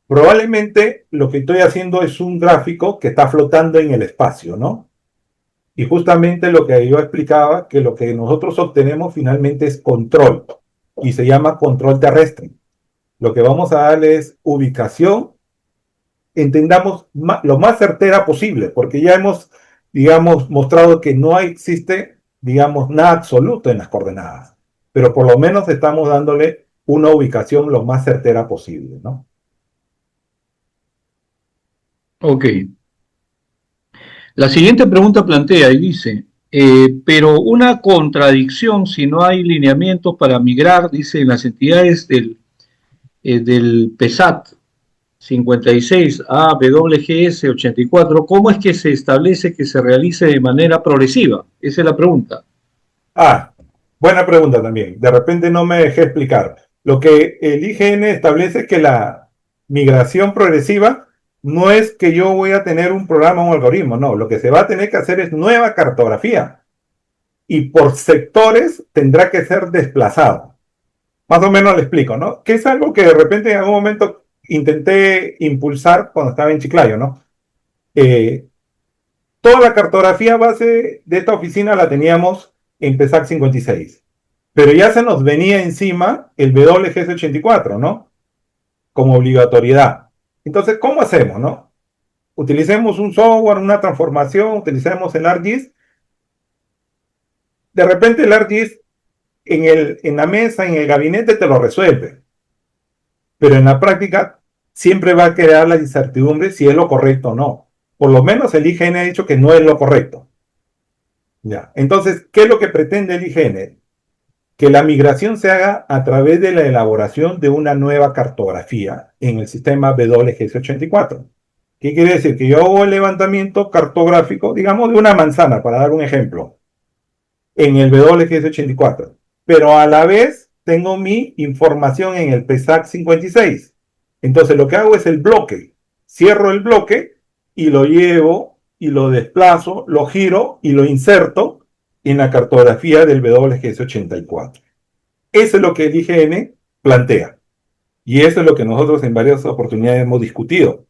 Probablemente lo que estoy haciendo es un gráfico que está flotando en el espacio, ¿no? Y justamente lo que yo explicaba, que lo que nosotros obtenemos finalmente es control y se llama control terrestre. Lo que vamos a darle es ubicación, entendamos lo más certera posible, porque ya hemos, digamos, mostrado que no existe, digamos, nada absoluto en las coordenadas, pero por lo menos estamos dándole una ubicación lo más certera posible, ¿no? Ok. La siguiente pregunta plantea y dice, pero una contradicción si no hay lineamientos para migrar, dice, en las entidades del PESAT 56 a WGS 84, ¿cómo es que se establece que se realice de manera progresiva? Esa es la pregunta. Ah, buena pregunta también. De repente no me dejé explicar. Lo que el IGN establece es que la migración progresiva no es que yo voy a tener un programa o un algoritmo, no. Lo que se va a tener que hacer es nueva cartografía y por sectores tendrá que ser desplazado. Más o menos le explico, ¿no? Que es algo que de repente en algún momento intenté impulsar cuando estaba en Chiclayo, ¿no? Eh, Toda la cartografía base de esta oficina la teníamos en PESAC 56, pero ya se nos venía encima el WGS 84, ¿no? Como obligatoriedad. Entonces, ¿cómo hacemos, no? Utilicemos un software, una transformación, utilicemos el ArcGIS. De repente el ArcGIS en la mesa, en el gabinete, te lo resuelve, pero en la práctica siempre va a crear la incertidumbre si es lo correcto o no. Por lo menos el IGN ha dicho que no es lo correcto. Ya. Entonces, ¿qué es lo que pretende el IGN? Que la migración se haga a través de la elaboración de una nueva cartografía en el sistema WGS84. ¿Qué quiere decir? Que yo hago el levantamiento cartográfico, digamos, de una manzana, para dar un ejemplo, en el WGS84, pero a la vez tengo mi información en el PESAC 56. Entonces lo que hago es el bloque, cierro el bloque y lo llevo y lo desplazo, lo giro y lo inserto en la cartografía del WGS84. Eso es lo que el IGN plantea. Y eso es lo que nosotros en varias oportunidades hemos discutido.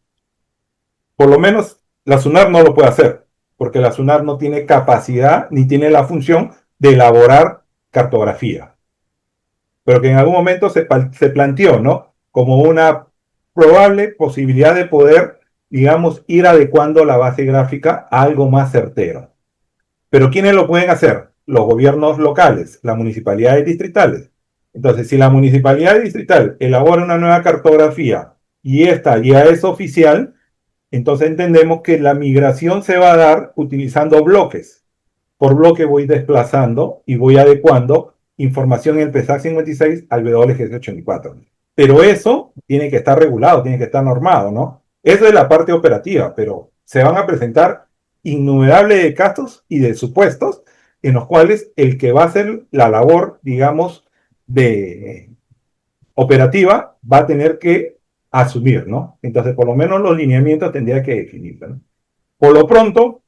Por lo menos la SUNAR no lo puede hacer, porque la SUNAR no tiene capacidad ni tiene la función de elaborar cartografía. Pero que en algún momento se planteó, ¿no? Como una probable posibilidad de poder, digamos, ir adecuando la base gráfica a algo más certero. Pero ¿quiénes lo pueden hacer? Los gobiernos locales, las municipalidades distritales. Entonces, si la municipalidad distrital elabora una nueva cartografía y esta ya es oficial, entonces entendemos que la migración se va a dar utilizando bloques. Por bloque voy desplazando y voy adecuando información en el PESAC 56 al WGS 84. Pero eso tiene que estar regulado, tiene que estar normado, ¿no? Eso es la parte operativa, pero se van a presentar innumerables de casos y de supuestos en los cuales el que va a hacer la labor, digamos, de operativa va a tener que asumir, ¿no? Entonces, por lo menos los lineamientos tendría que definirse, ¿no? Por lo pronto,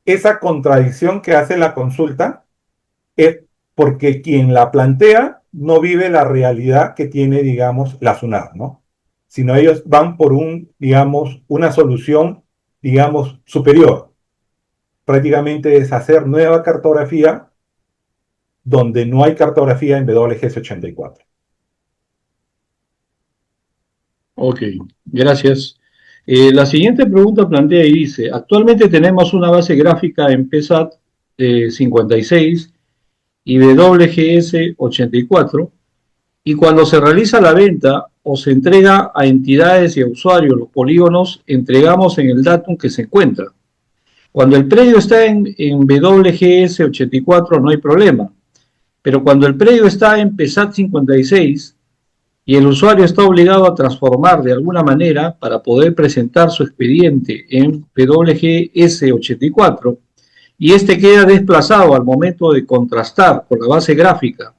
esa contradicción que hace la consulta es porque quien la plantea no vive la realidad que tiene, digamos, la SUNAT, ¿no? Sino ellos van por digamos, una solución, digamos, superior. Prácticamente es hacer nueva cartografía donde no hay cartografía en WGS 84. Ok, gracias. La siguiente pregunta plantea y dice, actualmente tenemos una base gráfica en PSAT 56 y WGS 84 y cuando se realiza la venta o se entrega a entidades y a usuarios los polígonos, entregamos en el datum que se encuentra. Cuando el predio está en WGS 84 no hay problema, pero cuando el predio está en PSAT 56 y el usuario está obligado a transformar de alguna manera para poder presentar su expediente en WGS 84 y este queda desplazado al momento de contrastar con la base gráfica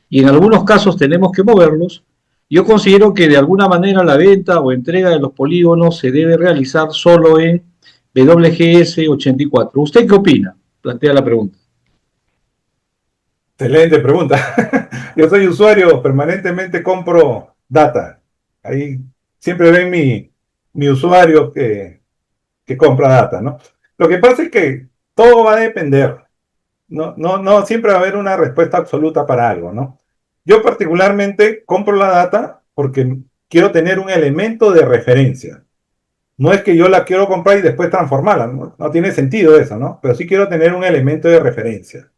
y en algunos casos tenemos que moverlos, yo considero que de alguna manera la venta o entrega de los polígonos se debe realizar solo en WGS 84. ¿Usted qué opina? Plantea la pregunta. Excelente pregunta. Yo soy usuario, permanentemente compro data. Ahí siempre ven mi usuario que compra data, ¿no? Lo que pasa es que todo va a depender. No siempre va a haber una respuesta absoluta para algo, ¿no? Yo particularmente compro la data porque quiero tener un elemento de referencia. No es que yo la quiero comprar y después transformarla, no tiene sentido eso, ¿no? Pero sí quiero tener un elemento de referencia.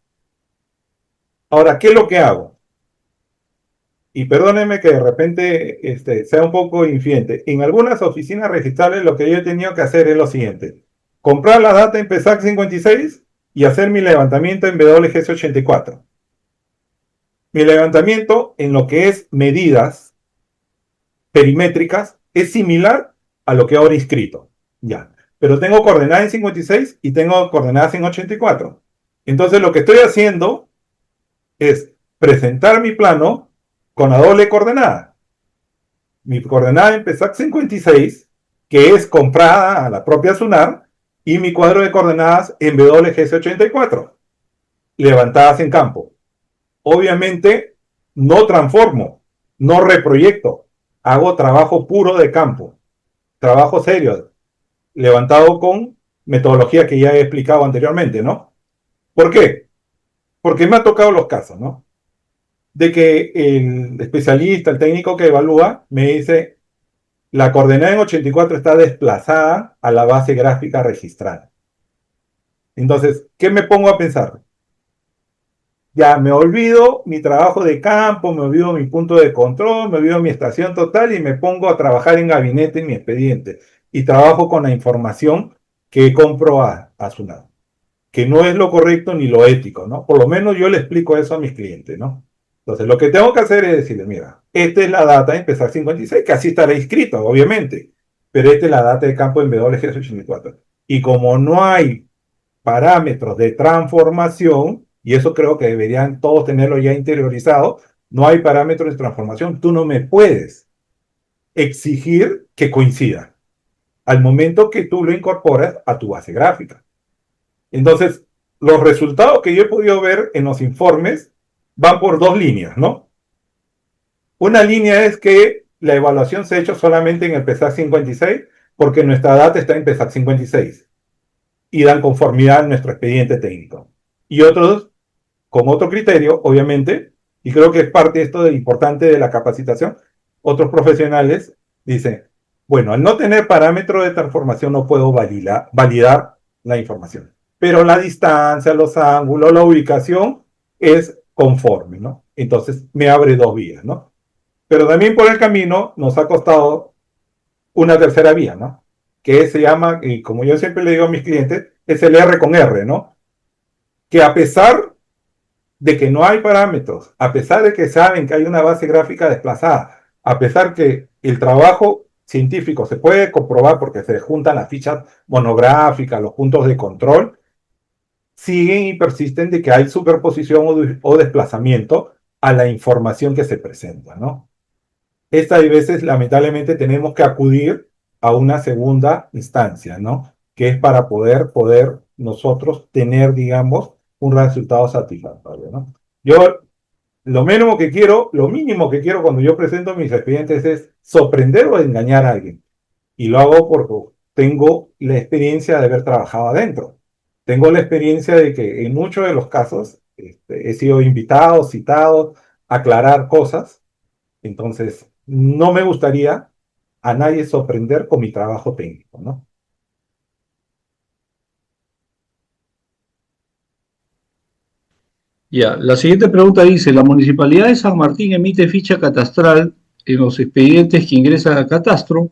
Ahora, ¿qué es lo que hago? Y perdónenme que de repente sea un poco infiente. En algunas oficinas registrales lo que yo he tenido que hacer es lo siguiente. Comprar la data en PESAC 56 y hacer mi levantamiento en WGS 84. Mi levantamiento en lo que es medidas perimétricas es similar a lo que ahora he inscrito. Ya. Pero tengo coordenadas en 56 y tengo coordenadas en 84. Entonces lo que estoy haciendo es presentar mi plano con la doble coordenada. Mi coordenada en PESAC 56, que es comprada a la propia SUNAR, y mi cuadro de coordenadas en WGS 84, levantadas en campo. Obviamente, no transformo, no reproyecto, hago trabajo puro de campo, trabajo serio, levantado con metodología que ya he explicado anteriormente, ¿no? ¿Por qué? Porque me ha tocado los casos, ¿no? De que el especialista, el técnico que evalúa, me dice, la coordenada en 84 está desplazada a la base gráfica registrada. Entonces, ¿qué me pongo a pensar? Ya me olvido mi trabajo de campo, me olvido mi punto de control, me olvido mi estación total y me pongo a trabajar en gabinete en mi expediente. Y trabajo con la información que compro a SUNAT, que no es lo correcto ni lo ético, ¿no? Por lo menos yo le explico eso a mis clientes, ¿no? Entonces, lo que tengo que hacer es decirle, mira, esta es la data en PESAC 56, que así estará inscrito, obviamente, pero esta es la data de campo en WGS 84. Y como no hay parámetros de transformación, y eso creo que deberían todos tenerlo ya interiorizado, no hay parámetros de transformación, tú no me puedes exigir que coincida al momento que tú lo incorporas a tu base gráfica. Entonces, los resultados que yo he podido ver en los informes van por dos líneas, ¿no? Una línea es que la evaluación se ha hecho solamente en el PESAC 56 porque nuestra data está en PESAC 56 y dan conformidad a nuestro expediente técnico. Y otros, con otro criterio, obviamente, y creo que es parte de esto de importante de la capacitación, otros profesionales dicen, bueno, al no tener parámetro de transformación no puedo validar la información, pero la distancia, los ángulos, la ubicación es conforme, ¿no? Entonces me abre dos vías, ¿no? Pero también por el camino nos ha costado una tercera vía, ¿no? Que se llama, y como yo siempre le digo a mis clientes, es el R con R, ¿no? Que a pesar de que no hay parámetros, a pesar de que saben que hay una base gráfica desplazada, a pesar que el trabajo científico se puede comprobar porque se juntan las fichas monográficas, los puntos de control, siguen y persisten de que hay superposición o desplazamiento a la información que se presenta, ¿no? Estas veces, lamentablemente, tenemos que acudir a una segunda instancia, ¿no? Que es para poder nosotros tener, digamos, un resultado satisfactorio, ¿no? Yo lo mínimo que quiero cuando yo presento mis expedientes es sorprender o engañar a alguien. Y lo hago porque tengo la experiencia de haber trabajado adentro. Tengo la experiencia de que en muchos de los casos he sido invitado, citado a aclarar cosas. Entonces, no me gustaría a nadie sorprender con mi trabajo técnico, ¿no? Ya, la siguiente pregunta dice, ¿la Municipalidad de San Martín emite ficha catastral en los expedientes que ingresan al catastro?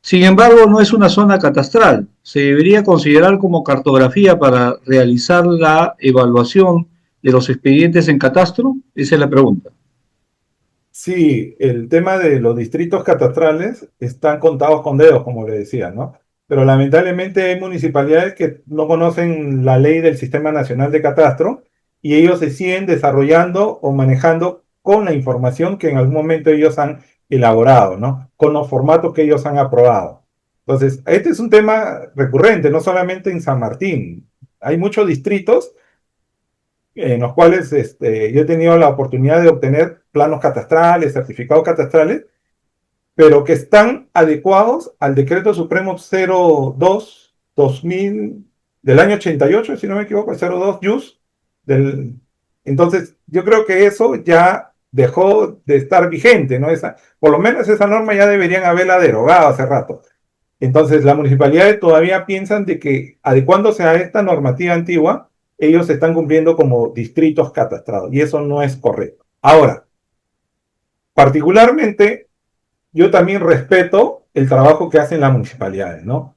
Sin embargo, no es una zona catastral. ¿Se debería considerar como cartografía para realizar la evaluación de los expedientes en catastro? Esa es la pregunta. Sí, el tema de los distritos catastrales están contados con dedos, como le decía, ¿no? Pero lamentablemente hay municipalidades que no conocen la ley del Sistema Nacional de Catastro y ellos se siguen desarrollando o manejando con la información que en algún momento ellos han elaborado, ¿no? Con los formatos que ellos han aprobado. Entonces, este es un tema recurrente, no solamente en San Martín. Hay muchos distritos en los cuales yo he tenido la oportunidad de obtener planos catastrales, certificados catastrales, pero que están adecuados al Decreto Supremo 02-2000 del año 88, si no me equivoco, el 02 JUS. Del... Entonces, yo creo que eso ya dejó de estar vigente, ¿no? Por lo menos esa norma ya deberían haberla derogado hace rato. Entonces, las municipalidades todavía piensan de que adecuándose a esta normativa antigua, ellos se están cumpliendo como distritos catastrados y eso no es correcto. Ahora, particularmente, yo también respeto el trabajo que hacen las municipalidades, ¿no?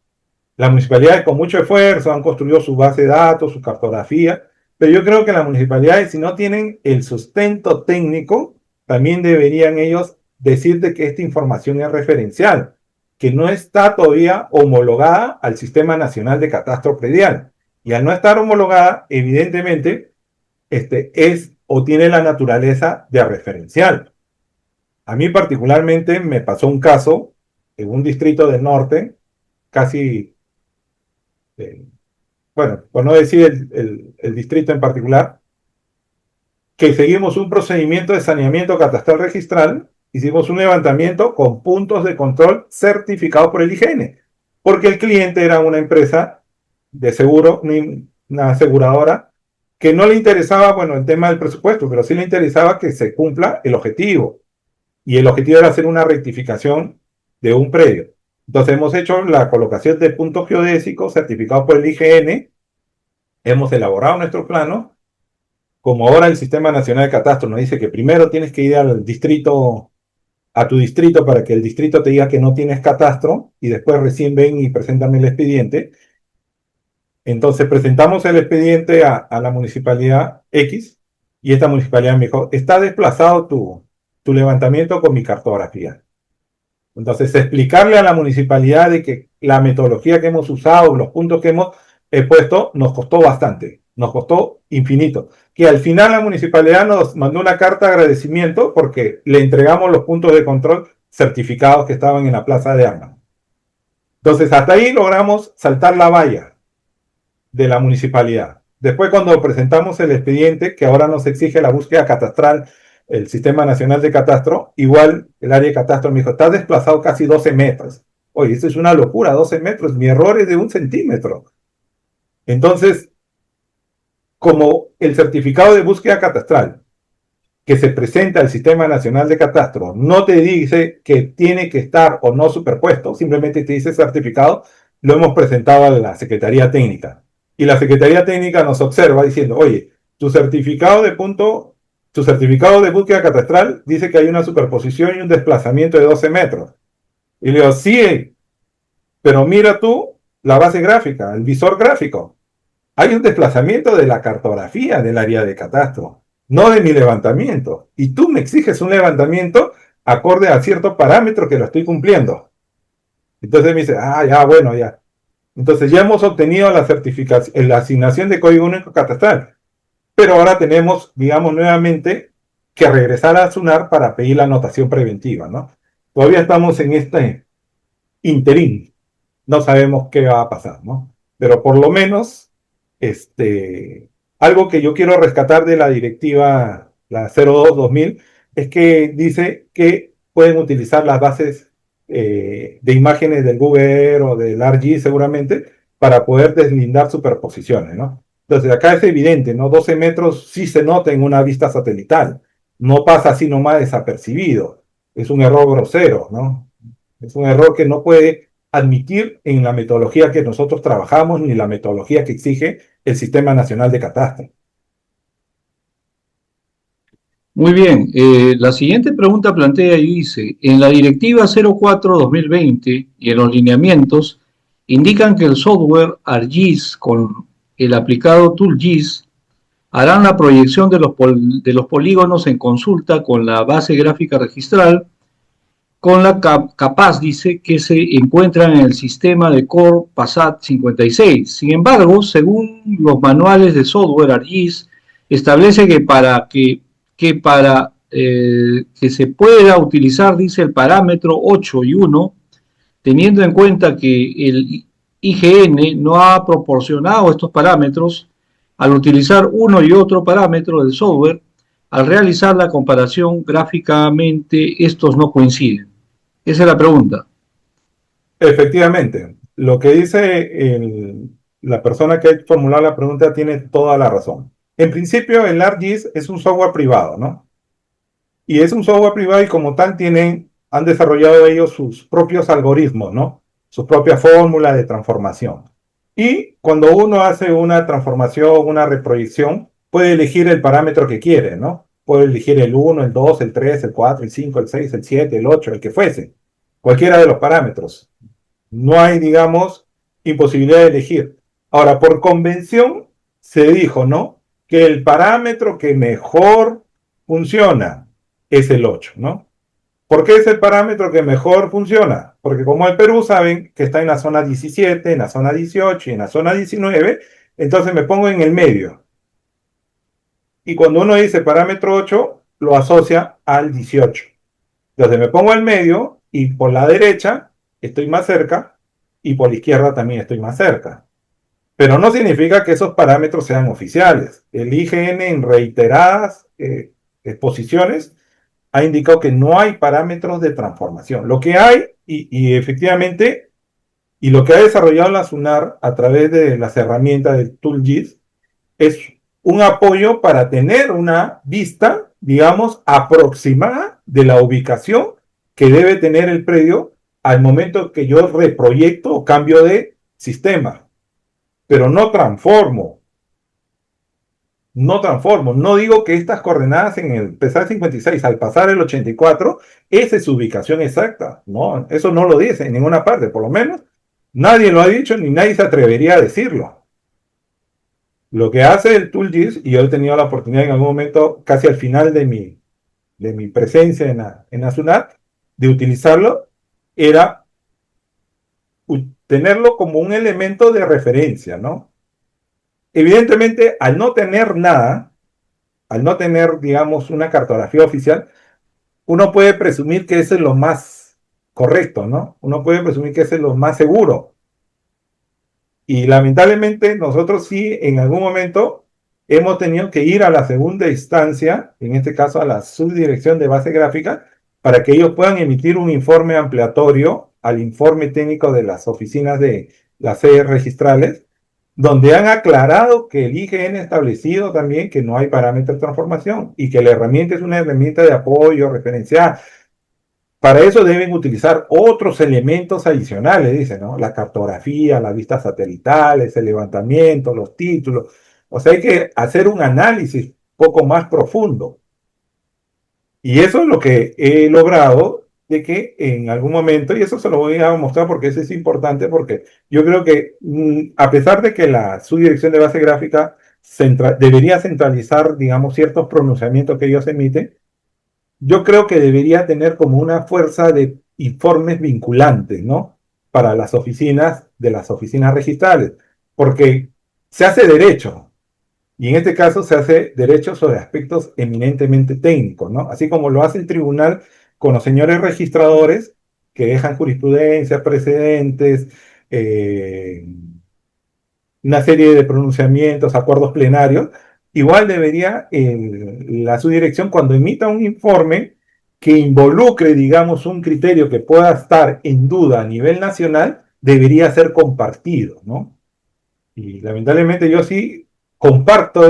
Las municipalidades con mucho esfuerzo han construido su base de datos, su cartografía, pero yo creo que las municipalidades, si no tienen el sustento técnico, también deberían ellos decirte que esta información es referencial, que no está todavía homologada al Sistema Nacional de Catastro Predial. Y al no estar homologada, evidentemente, es o tiene la naturaleza de referencial. A mí particularmente me pasó un caso en un distrito del norte, casi eh, bueno, por no decir el distrito en particular, que seguimos un procedimiento de saneamiento catastral registral, hicimos un levantamiento con puntos de control certificados por el IGN, porque el cliente era una empresa de seguro, una aseguradora, que no le interesaba, bueno, el tema del presupuesto, pero sí le interesaba que se cumpla el objetivo. Y el objetivo era hacer una rectificación de un predio. Entonces hemos hecho la colocación de puntos geodésicos certificados por el IGN, hemos elaborado nuestro plano. Como ahora el Sistema Nacional de Catastro nos dice que primero tienes que ir al distrito, a tu distrito para que el distrito te diga que no tienes catastro y después recién ven y presentan el expediente. Entonces presentamos el expediente a la municipalidad X y esta municipalidad me dijo, está desplazado tu levantamiento con mi cartografía. Entonces, explicarle a la municipalidad de que la metodología que hemos usado, los puntos que hemos puesto, nos costó bastante, nos costó infinito. Que al final la municipalidad nos mandó una carta de agradecimiento porque le entregamos los puntos de control certificados que estaban en la plaza de armas. Entonces, hasta ahí logramos saltar la valla de la municipalidad. Después, cuando presentamos el expediente, que ahora nos exige la búsqueda catastral, el Sistema Nacional de Catastro, igual el área de catastro me dijo, estás desplazado casi 12 metros. Oye, eso es una locura, 12 metros, mi error es de 1 centímetro. Entonces, como el certificado de búsqueda catastral que se presenta al Sistema Nacional de Catastro no te dice que tiene que estar o no superpuesto, simplemente te dice certificado, lo hemos presentado a la Secretaría Técnica. Y la Secretaría Técnica nos observa diciendo, oye, tu certificado de punto, tu certificado de búsqueda catastral dice que hay una superposición y un desplazamiento de 12 metros. Y le digo, sí, pero mira tú la base gráfica, el visor gráfico. Hay un desplazamiento de la cartografía del área de catastro, no de mi levantamiento. Y tú me exiges un levantamiento acorde a cierto parámetro que lo estoy cumpliendo. Entonces me dice, ah, ya, bueno, ya. Entonces ya hemos obtenido la certificación, la asignación de código único catastral. Pero ahora tenemos, digamos, nuevamente que regresar a SUNAR para pedir la anotación preventiva, ¿no? Todavía estamos en este interín. No sabemos qué va a pasar, ¿no? Pero por lo menos, este, Algo que yo quiero rescatar de la directiva, la 02-2000, es que dice que pueden utilizar las bases de imágenes del Google Earth o del ArcGIS seguramente para poder deslindar superposiciones, ¿no? Entonces acá es evidente, ¿no? 12 metros sí se nota en una vista satelital, no pasa así nomás desapercibido. Es un error grosero, ¿no? Es un error que no puede admitir en la metodología que nosotros trabajamos ni la metodología que exige el Sistema Nacional de Catastro. Muy bien, la siguiente pregunta plantea y dice, en la directiva 04-2020 y en los lineamientos indican que el software ArcGIS con el aplicado ToolGIS harán la proyección de los polígonos en consulta con la base gráfica registral, con la capaz, dice, que se encuentran en el sistema de Core PASAT 56. Sin embargo, según los manuales de software ArcGIS, establece que se pueda utilizar, dice, el parámetro 8 y 1, teniendo en cuenta que el IGN no ha proporcionado estos parámetros, al utilizar uno y otro parámetro del software, al realizar la comparación gráficamente, estos no coinciden. Esa es la pregunta. Efectivamente, lo que dice la persona que ha formulado la pregunta tiene toda la razón. En principio, el ArcGIS es un software privado, ¿no? Y es un software privado y como tal han desarrollado ellos sus propios algoritmos, ¿no? Sus propias fórmulas de transformación. Y cuando uno hace una transformación, una reproyección, puede elegir el parámetro que quiere, ¿no? Puede elegir el 1, el 2, el 3, el 4, el 5, el 6, el 7, el 8, el que fuese. Cualquiera de los parámetros. No hay, digamos, imposibilidad de elegir. Ahora, por convención, se dijo, ¿no? Que el parámetro que mejor funciona es el 8, ¿no? ¿Por qué es el parámetro que mejor funciona? Porque como el Perú saben que está en la zona 17, en la zona 18 y en la zona 19, entonces me pongo en el medio. Y cuando uno dice parámetro 8, lo asocia al 18. Entonces me pongo al medio y por la derecha estoy más cerca y por la izquierda también estoy más cerca. Pero no significa que esos parámetros sean oficiales. El IGN en reiteradas exposiciones ha indicado que no hay parámetros de transformación. Lo que hay, y efectivamente, y lo que ha desarrollado la SUNAR a través de las herramientas del ToolGIS, es un apoyo para tener una vista, digamos, aproximada de la ubicación que debe tener el predio al momento que yo reproyecto o cambio de sistema. Pero no digo que estas coordenadas en el pesar 56 al pasar el 84, esa es su ubicación exacta. No, eso no lo dice en ninguna parte, por lo menos nadie lo ha dicho ni nadie se atrevería a decirlo. Lo que hace el ToolGIS, y yo he tenido la oportunidad en algún momento, casi al final de mi presencia en la SUNAT, de utilizarlo, era tenerlo como un elemento de referencia, ¿no? Evidentemente, al no tener, digamos, una cartografía oficial, uno puede presumir que ese es lo más correcto, ¿no? Uno puede presumir que ese es lo más seguro. Y lamentablemente nosotros sí en algún momento hemos tenido que ir a la segunda instancia, en este caso a la subdirección de base gráfica, para que ellos puedan emitir un informe ampliatorio al informe técnico de las oficinas de las sedes registrales, donde han aclarado que el IGN ha establecido también que no hay parámetros de transformación y que la herramienta es una herramienta de apoyo referencial. Para eso deben utilizar otros elementos adicionales, dice, ¿no? La cartografía, las vistas satelitales, el levantamiento, los títulos. O sea, hay que hacer un análisis poco más profundo. Y eso es lo que he logrado de que en algún momento, y eso se lo voy a mostrar porque eso es importante, porque yo creo que a pesar de que la subdirección de base gráfica debería centralizar, digamos, ciertos pronunciamientos que ellos emiten, yo creo que debería tener como una fuerza de informes vinculantes, ¿no? Para las oficinas de las oficinas registrales, porque se hace derecho, y en este caso se hace derecho sobre aspectos eminentemente técnicos, ¿no? Así como lo hace el tribunal con los señores registradores que dejan jurisprudencia, precedentes, una serie de pronunciamientos, acuerdos plenarios, igual debería la subdirección, cuando emita un informe que involucre, digamos, un criterio que pueda estar en duda a nivel nacional, debería ser compartido, ¿no? Y lamentablemente yo sí comparto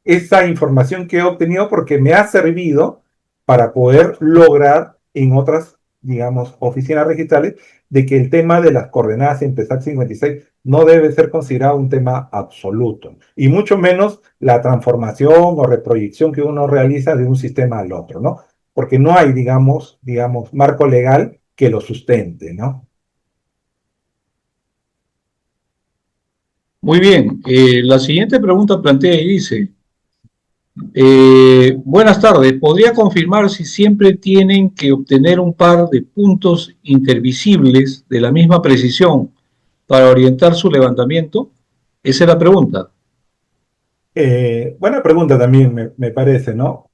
esa información que he obtenido porque me ha servido para poder lograr en otras, digamos, oficinas registrales de que el tema de las coordenadas en PESAC 56 no debe ser considerado un tema absoluto, y mucho menos la transformación o reproyección que uno realiza de un sistema al otro, ¿no? Porque no hay, digamos, marco legal que lo sustente, ¿no? Muy bien, la siguiente pregunta plantea y dice, buenas tardes, ¿podría confirmar si siempre tienen que obtener un par de puntos intervisibles de la misma precisión para orientar su levantamiento? Esa es la pregunta. Buena pregunta también, me parece, ¿no?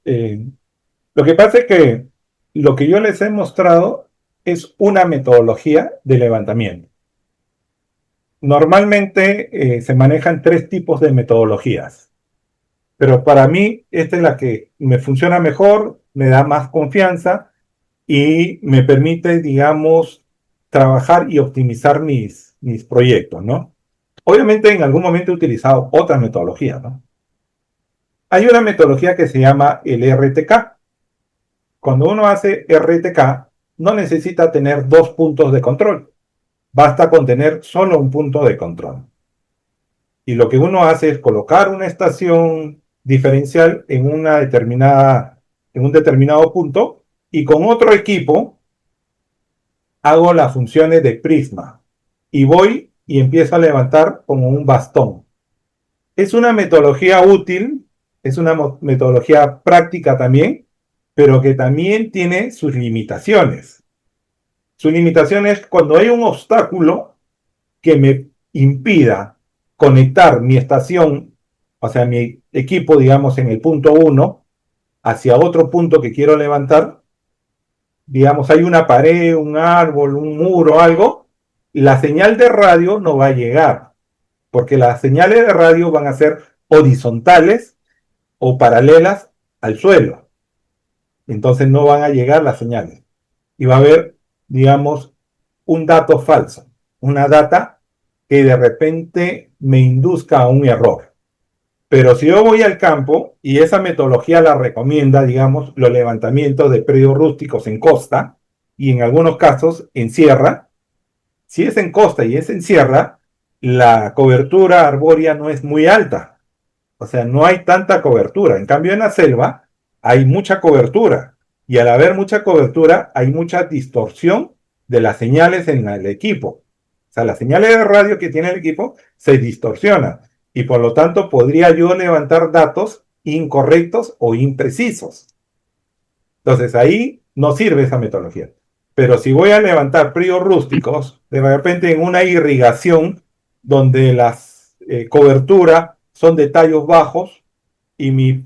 Lo que pasa es que lo que yo les he mostrado es una metodología de levantamiento. Normalmente se manejan tres tipos de metodologías, pero para mí esta es la que me funciona mejor, me da más confianza y me permite, digamos, trabajar y optimizar mis proyectos, ¿no? Obviamente en algún momento he utilizado otras metodologías, ¿no? Hay una metodología que se llama el RTK. Cuando uno hace RTK, no necesita tener dos puntos de control. Basta con tener solo un punto de control. Y lo que uno hace es colocar una estación diferencial en un determinado punto, y con otro equipo hago las funciones de prisma. Y voy y empiezo a levantar como un bastón. Es una metodología útil, es una metodología práctica también, pero que también tiene sus limitaciones. Su limitación es cuando hay un obstáculo que me impida conectar mi estación, o sea, mi equipo, digamos, en el punto 1, hacia otro punto que quiero levantar. Digamos, hay una pared, un árbol, un muro, algo, la señal de radio no va a llegar, porque las señales de radio van a ser horizontales o paralelas al suelo. Entonces no van a llegar las señales. Y va a haber, digamos, un dato falso, una data que de repente me induzca a un error. Pero si yo voy al campo, y esa metodología la recomienda, digamos, los levantamientos de predios rústicos en costa y en algunos casos en sierra, si es en costa y es en sierra, la cobertura arbórea no es muy alta. O sea, no hay tanta cobertura. En cambio, en la selva hay mucha cobertura. Y al haber mucha cobertura, hay mucha distorsión de las señales en el equipo. O sea, las señales de radio que tiene el equipo se distorsionan. Y por lo tanto, podría yo levantar datos incorrectos o imprecisos. Entonces, ahí no sirve esa metodología. Pero si voy a levantar predios rústicos, de repente en una irrigación donde las coberturas son de tallos bajos y mi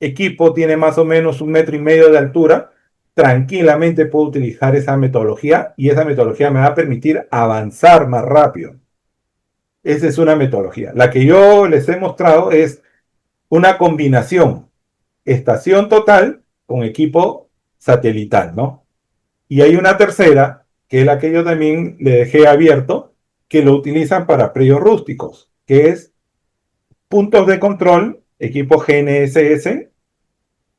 equipo tiene más o menos 1,5 metros de altura, tranquilamente puedo utilizar esa metodología, y esa metodología me va a permitir avanzar más rápido. Esa es una metodología. La que yo les he mostrado es una combinación, estación total con equipo satelital, ¿no? Y hay una tercera, que es la que yo también le dejé abierto, que lo utilizan para predios rústicos, que es puntos de control, equipo GNSS,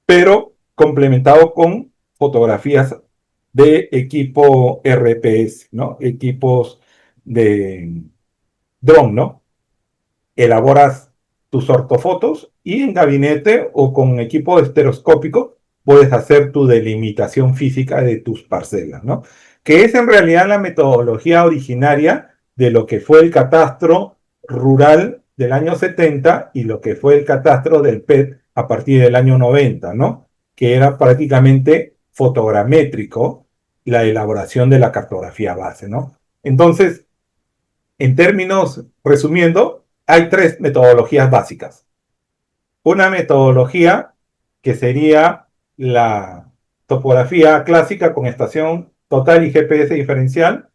pero complementado con fotografías de equipo RPS, ¿no? Equipos de dron, ¿no? Elaboras tus ortofotos y en gabinete o con equipo estereoscópico puedes hacer tu delimitación física de tus parcelas, ¿no? Que es en realidad la metodología originaria de lo que fue el catastro rural del año 70 y lo que fue el catastro del PET a partir del año 90, ¿no? Que era prácticamente fotogramétrico la elaboración de la cartografía base, ¿no? Entonces, en términos, resumiendo, hay tres metodologías básicas. Una metodología que sería la topografía clásica con estación total y GPS diferencial.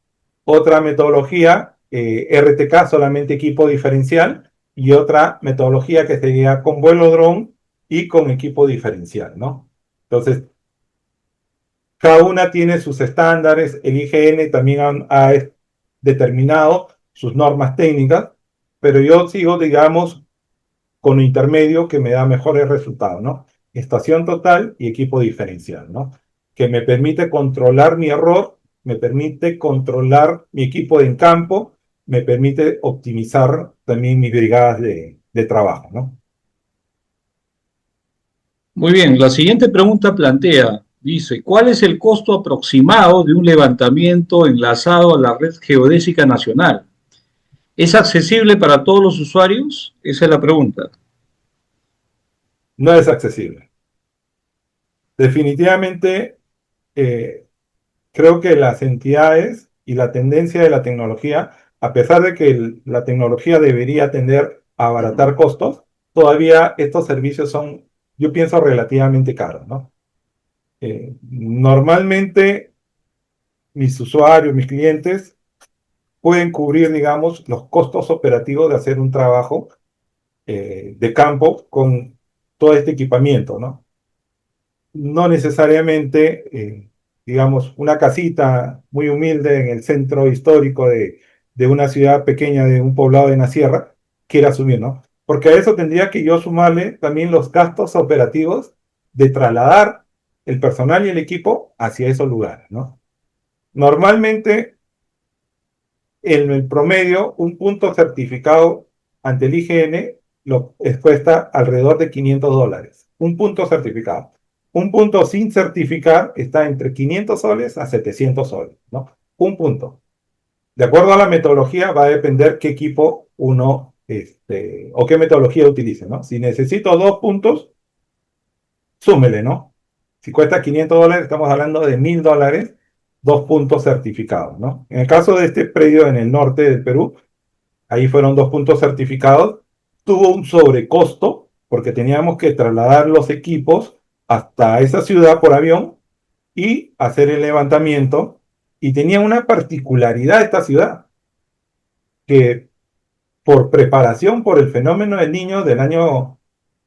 Otra metodología RTK, solamente equipo diferencial, y otra metodología que sería con vuelo dron y con equipo diferencial, ¿no? Entonces, cada una tiene sus estándares, el IGN también ha determinado sus normas técnicas, pero yo sigo, digamos, con lo intermedio que me da mejores resultados, ¿no? Estación total y equipo diferencial, ¿no? Que me permite controlar mi error, me permite controlar mi equipo en campo, me permite optimizar también mis brigadas de trabajo, ¿no? Muy bien, la siguiente pregunta plantea, dice, ¿cuál es el costo aproximado de un levantamiento enlazado a la red geodésica nacional? ¿Es accesible para todos los usuarios? Esa es la pregunta. No es accesible. Definitivamente, eh, creo que las entidades y la tendencia de la tecnología, a pesar de que la tecnología debería tender a abaratar costos, todavía estos servicios son, yo pienso, relativamente caros, ¿no? Normalmente mis usuarios, mis clientes, pueden cubrir, digamos, los costos operativos de hacer un trabajo de campo con todo este equipamiento, ¿no? No necesariamente, digamos, una casita muy humilde en el centro histórico de una ciudad pequeña, de un poblado de la sierra, quiera asumir, ¿no? Porque a eso tendría que yo sumarle también los gastos operativos de trasladar el personal y el equipo hacia esos lugares, ¿no? Normalmente, en el promedio, un punto certificado ante el IGN cuesta alrededor de $500. Un punto certificado. Un punto sin certificar está entre 500 soles a 700 soles, ¿no? Un punto. De acuerdo a la metodología, va a depender qué equipo uno, o qué metodología utilice, ¿no? Si necesito 2 puntos, súmele, ¿no? Si cuesta $500, estamos hablando de $1000, 2 puntos certificados, ¿no? En el caso de este predio en el norte del Perú, ahí fueron 2 puntos certificados, tuvo un sobrecosto porque teníamos que trasladar los equipos hasta esa ciudad por avión y hacer el levantamiento. Y tenía una particularidad esta ciudad, que por preparación por el fenómeno del Niño del año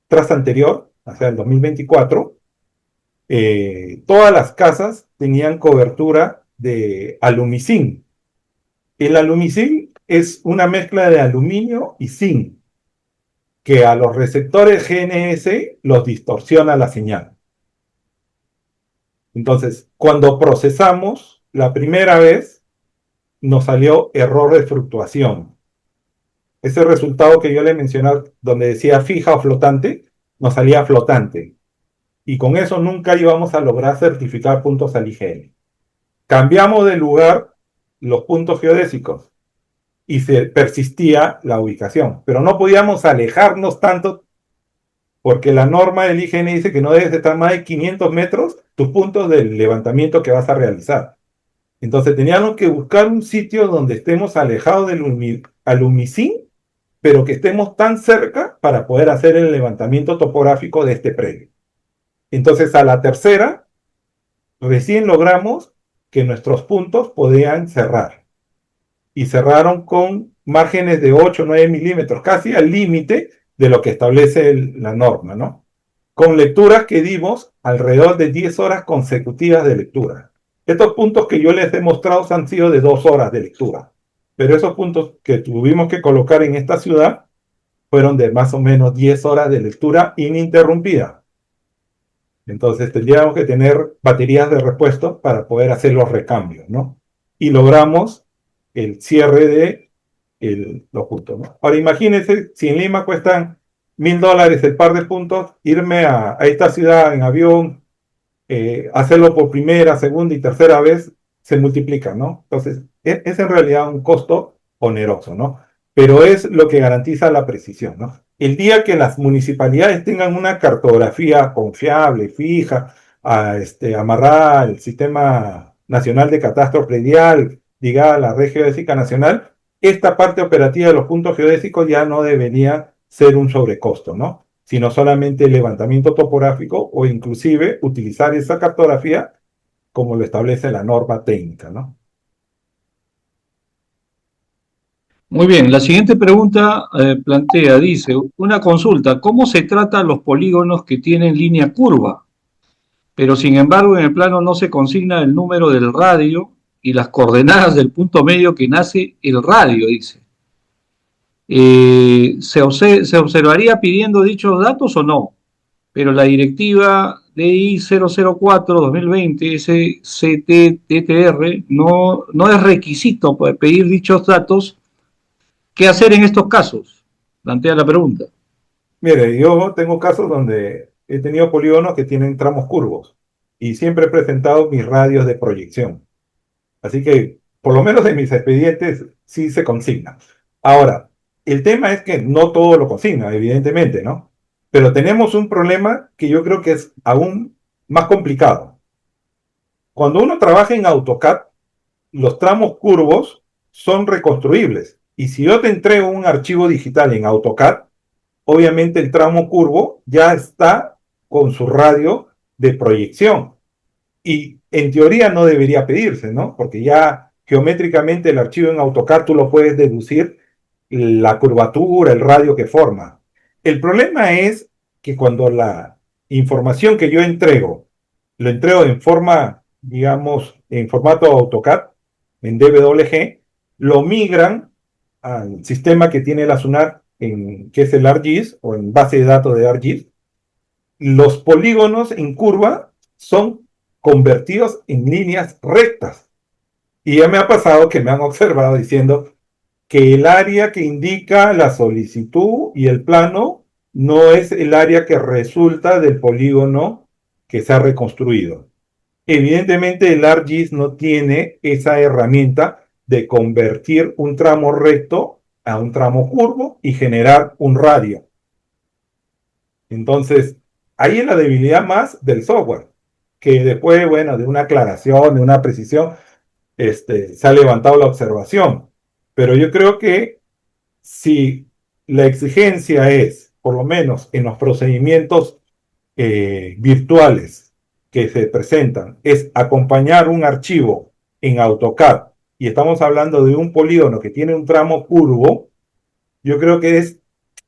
tras anterior, o sea, el 2024, todas las casas tenían cobertura de alumicin. El alumicin es una mezcla de aluminio y zinc, que a los receptores GNS los distorsiona la señal. Entonces, cuando procesamos la primera vez, nos salió error de fluctuación. Ese resultado que yo le mencioné, donde decía fija o flotante, nos salía flotante. Y con eso nunca íbamos a lograr certificar puntos al IGN. Cambiamos de lugar los puntos geodésicos y se persistía la ubicación, pero no podíamos alejarnos tanto porque la norma del IGN dice que no debes estar más de 500 metros tus puntos del levantamiento que vas a realizar. Entonces teníamos que buscar un sitio donde estemos alejados del alumicín, pero que estemos tan cerca para poder hacer el levantamiento topográfico de este predio. Entonces a la tercera, recién logramos que nuestros puntos podían cerrar. Y cerraron con márgenes de 8 o 9 milímetros, casi al límite de lo que establece la norma, ¿no? Con lecturas que dimos alrededor de 10 horas consecutivas de lectura. Estos puntos que yo les he mostrado han sido de 2 horas de lectura, pero esos puntos que tuvimos que colocar en esta ciudad fueron de más o menos 10 horas de lectura ininterrumpida. Entonces tendríamos que tener baterías de repuesto para poder hacer los recambios, ¿no? Y logramos el cierre de los puntos, ¿no? Ahora imagínense, si en Lima cuestan $1000 el par de puntos, irme a esta ciudad en avión, hacerlo por primera, segunda y tercera vez, se multiplica, ¿no? Entonces, es en realidad un costo oneroso, ¿no? Pero es lo que garantiza la precisión, ¿no? El día que las municipalidades tengan una cartografía confiable, fija, amarrada al Sistema Nacional de Catastro Predial, ligada a la Red Geodésica Nacional, esta parte operativa de los puntos geodésicos ya no debería ser un sobrecosto, ¿no? Sino solamente el levantamiento topográfico o inclusive utilizar esa cartografía como lo establece la norma técnica, ¿no? Muy bien, la siguiente pregunta dice, una consulta, ¿cómo se tratan los polígonos que tienen línea curva? Pero sin embargo en el plano no se consigna el número del radio y las coordenadas del punto medio que nace el radio, dice. ¿Se observaría pidiendo dichos datos o no? Pero la directiva DI 004-2020, SCTTR, no es requisito para pedir dichos datos. ¿Qué hacer en estos casos? Plantea la pregunta. Mire, yo tengo casos donde he tenido polígonos que tienen tramos curvos y siempre he presentado mis radios de proyección. Así que, por lo menos en mis expedientes, sí se consigna. Ahora, el tema es que no todo lo consigna, evidentemente, ¿no? Pero tenemos un problema que yo creo que es aún más complicado. Cuando uno trabaja en AutoCAD, los tramos curvos son reconstruibles. Y si yo te entrego un archivo digital en AutoCAD, obviamente el tramo curvo ya está con su radio de proyección. Y en teoría no debería pedirse, ¿no? Porque ya geométricamente el archivo en AutoCAD tú lo puedes deducir la curvatura, el radio que forma. El problema es que cuando la información que yo entrego, lo entrego en forma, digamos, en formato AutoCAD, en DWG, lo migran al sistema que tiene la SUNAT, que es el ArcGIS, o en base de datos de ArcGIS. Los polígonos en curva son convertidos en líneas rectas. Y ya me ha pasado que me han observado diciendo que el área que indica la solicitud y el plano no es el área que resulta del polígono que se ha reconstruido. Evidentemente el ArcGIS no tiene esa herramienta de convertir un tramo recto a un tramo curvo y generar un radio. Entonces, ahí es la debilidad más del software, que después, bueno, de una aclaración, de una precisión, se ha levantado la observación. Pero yo creo que si la exigencia es, por lo menos en los procedimientos virtuales que se presentan, es acompañar un archivo en AutoCAD y estamos hablando de un polígono que tiene un tramo curvo, yo creo que es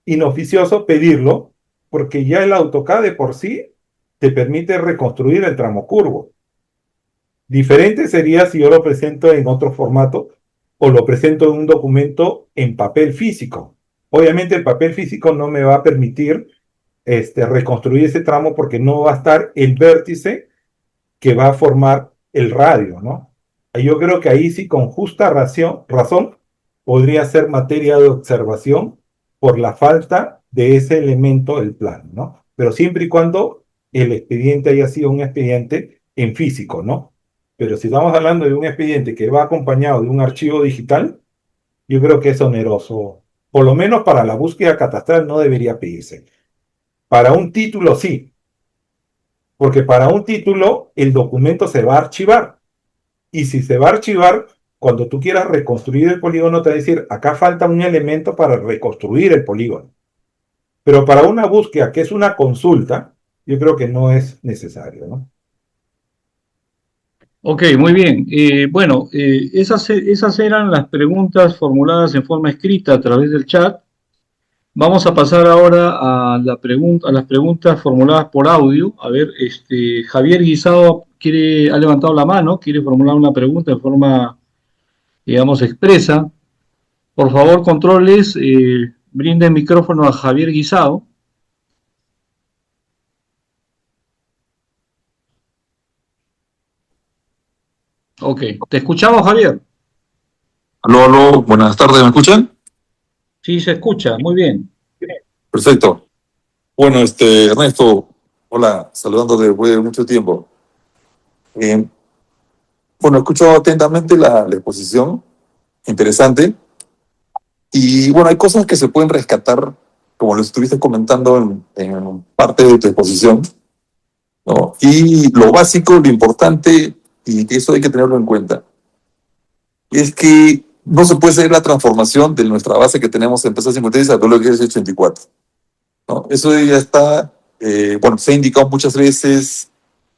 inoficioso pedirlo porque ya el AutoCAD de por sí te permite reconstruir el tramo curvo. Diferente sería si yo lo presento en otro formato o lo presento en un documento en papel físico. Obviamente el papel físico no me va a permitir reconstruir ese tramo porque no va a estar el vértice que va a formar el radio, ¿no? Yo creo que ahí sí con justa razón podría ser materia de observación por la falta de ese elemento del plan, ¿no? Pero siempre y cuando el expediente haya sido un expediente en físico, ¿no? Pero si estamos hablando de un expediente que va acompañado de un archivo digital, yo creo que es oneroso. Por lo menos para la búsqueda catastral no debería pedirse. Para un título sí, porque para un título el documento se va a archivar. Y si se va a archivar, cuando tú quieras reconstruir el polígono, te va a decir, acá falta un elemento para reconstruir el polígono. Pero para una búsqueda que es una consulta, yo creo que no es necesario, ¿no? Ok, muy bien. Bueno, esas eran las preguntas formuladas en forma escrita a través del chat. Vamos a pasar ahora a las preguntas formuladas por audio. A ver, Javier Guisado ha levantado la mano, quiere formular una pregunta de forma, digamos, expresa. Por favor, controles, brinden micrófono a Javier Guisado. Ok, te escuchamos, Javier. Aló, aló, buenas tardes, ¿me escuchan? Sí, se escucha, muy bien. Perfecto. Bueno, Ernesto, hola, saludándote después de mucho tiempo. Eh, bueno, escucho atentamente la exposición, interesante. Y bueno, hay cosas que se pueden rescatar, como lo estuviste comentando en parte de tu exposición, ¿no? Y lo básico, lo importante, y que eso hay que tenerlo en cuenta, es que no se puede hacer la transformación de nuestra base que tenemos en PZ56 a WGS 84. ¿No? Eso ya está, bueno, se ha indicado muchas veces,